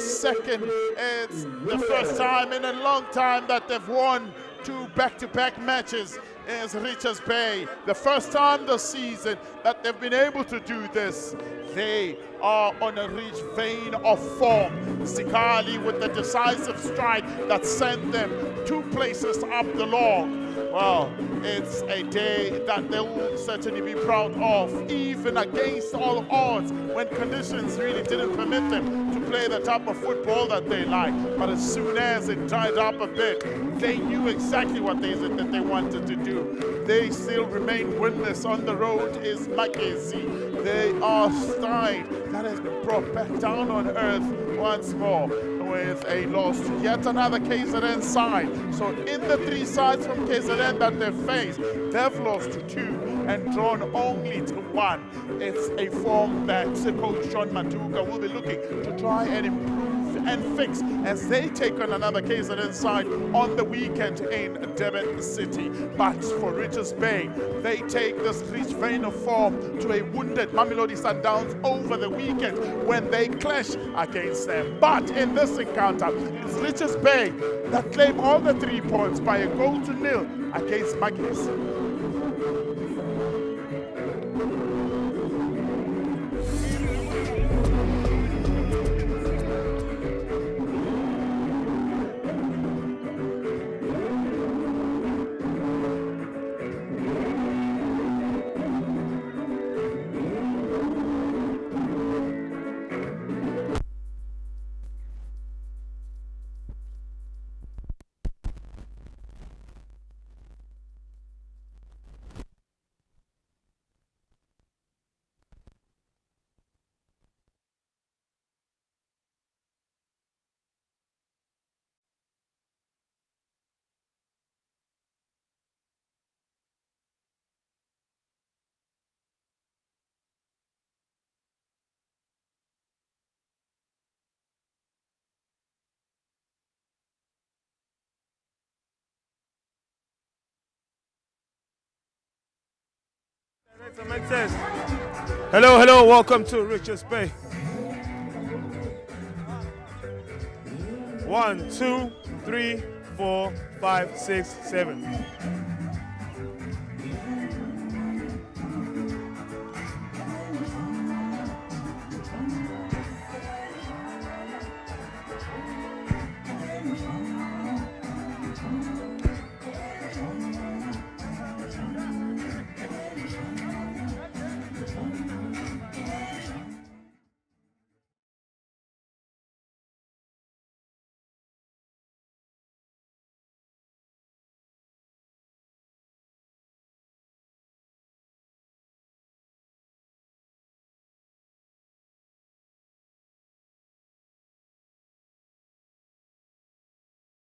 first time in a long time that they've won 2 back-to-back matches is Richards Bay. The first time this season that they've been able to do this. They are on a rich vein of form. Sikali with the decisive strike that sent them 2 places up the log. Well, it's a day that they will certainly be proud of, even against all odds, when conditions really didn't permit them to play the type of football that they like. But as soon as it dried up a bit, they knew exactly what they said that they wanted to do. They still remain winless on the road is Magesi. They are side that has been brought back down on earth once more with a loss to yet another KZN side. So in the 3 sides from KZN that they've faced, they've lost to 2 and drawn only to 1. It's a form that Coach John Maduka will be looking to try and improve and fix as they take on another KZN side on the weekend in Durban City. But for Richards Bay, they take this rich vein of form to a wounded Mamelodi Sundowns over the weekend when they clash against them. But in this encounter, it's Richards Bay that claim all the 3 points by a 0-0 against Magesi. Director Magesi. Hello, hello, welcome to Richards Bay. 1, 2, 3, 4, 5, 6, 7.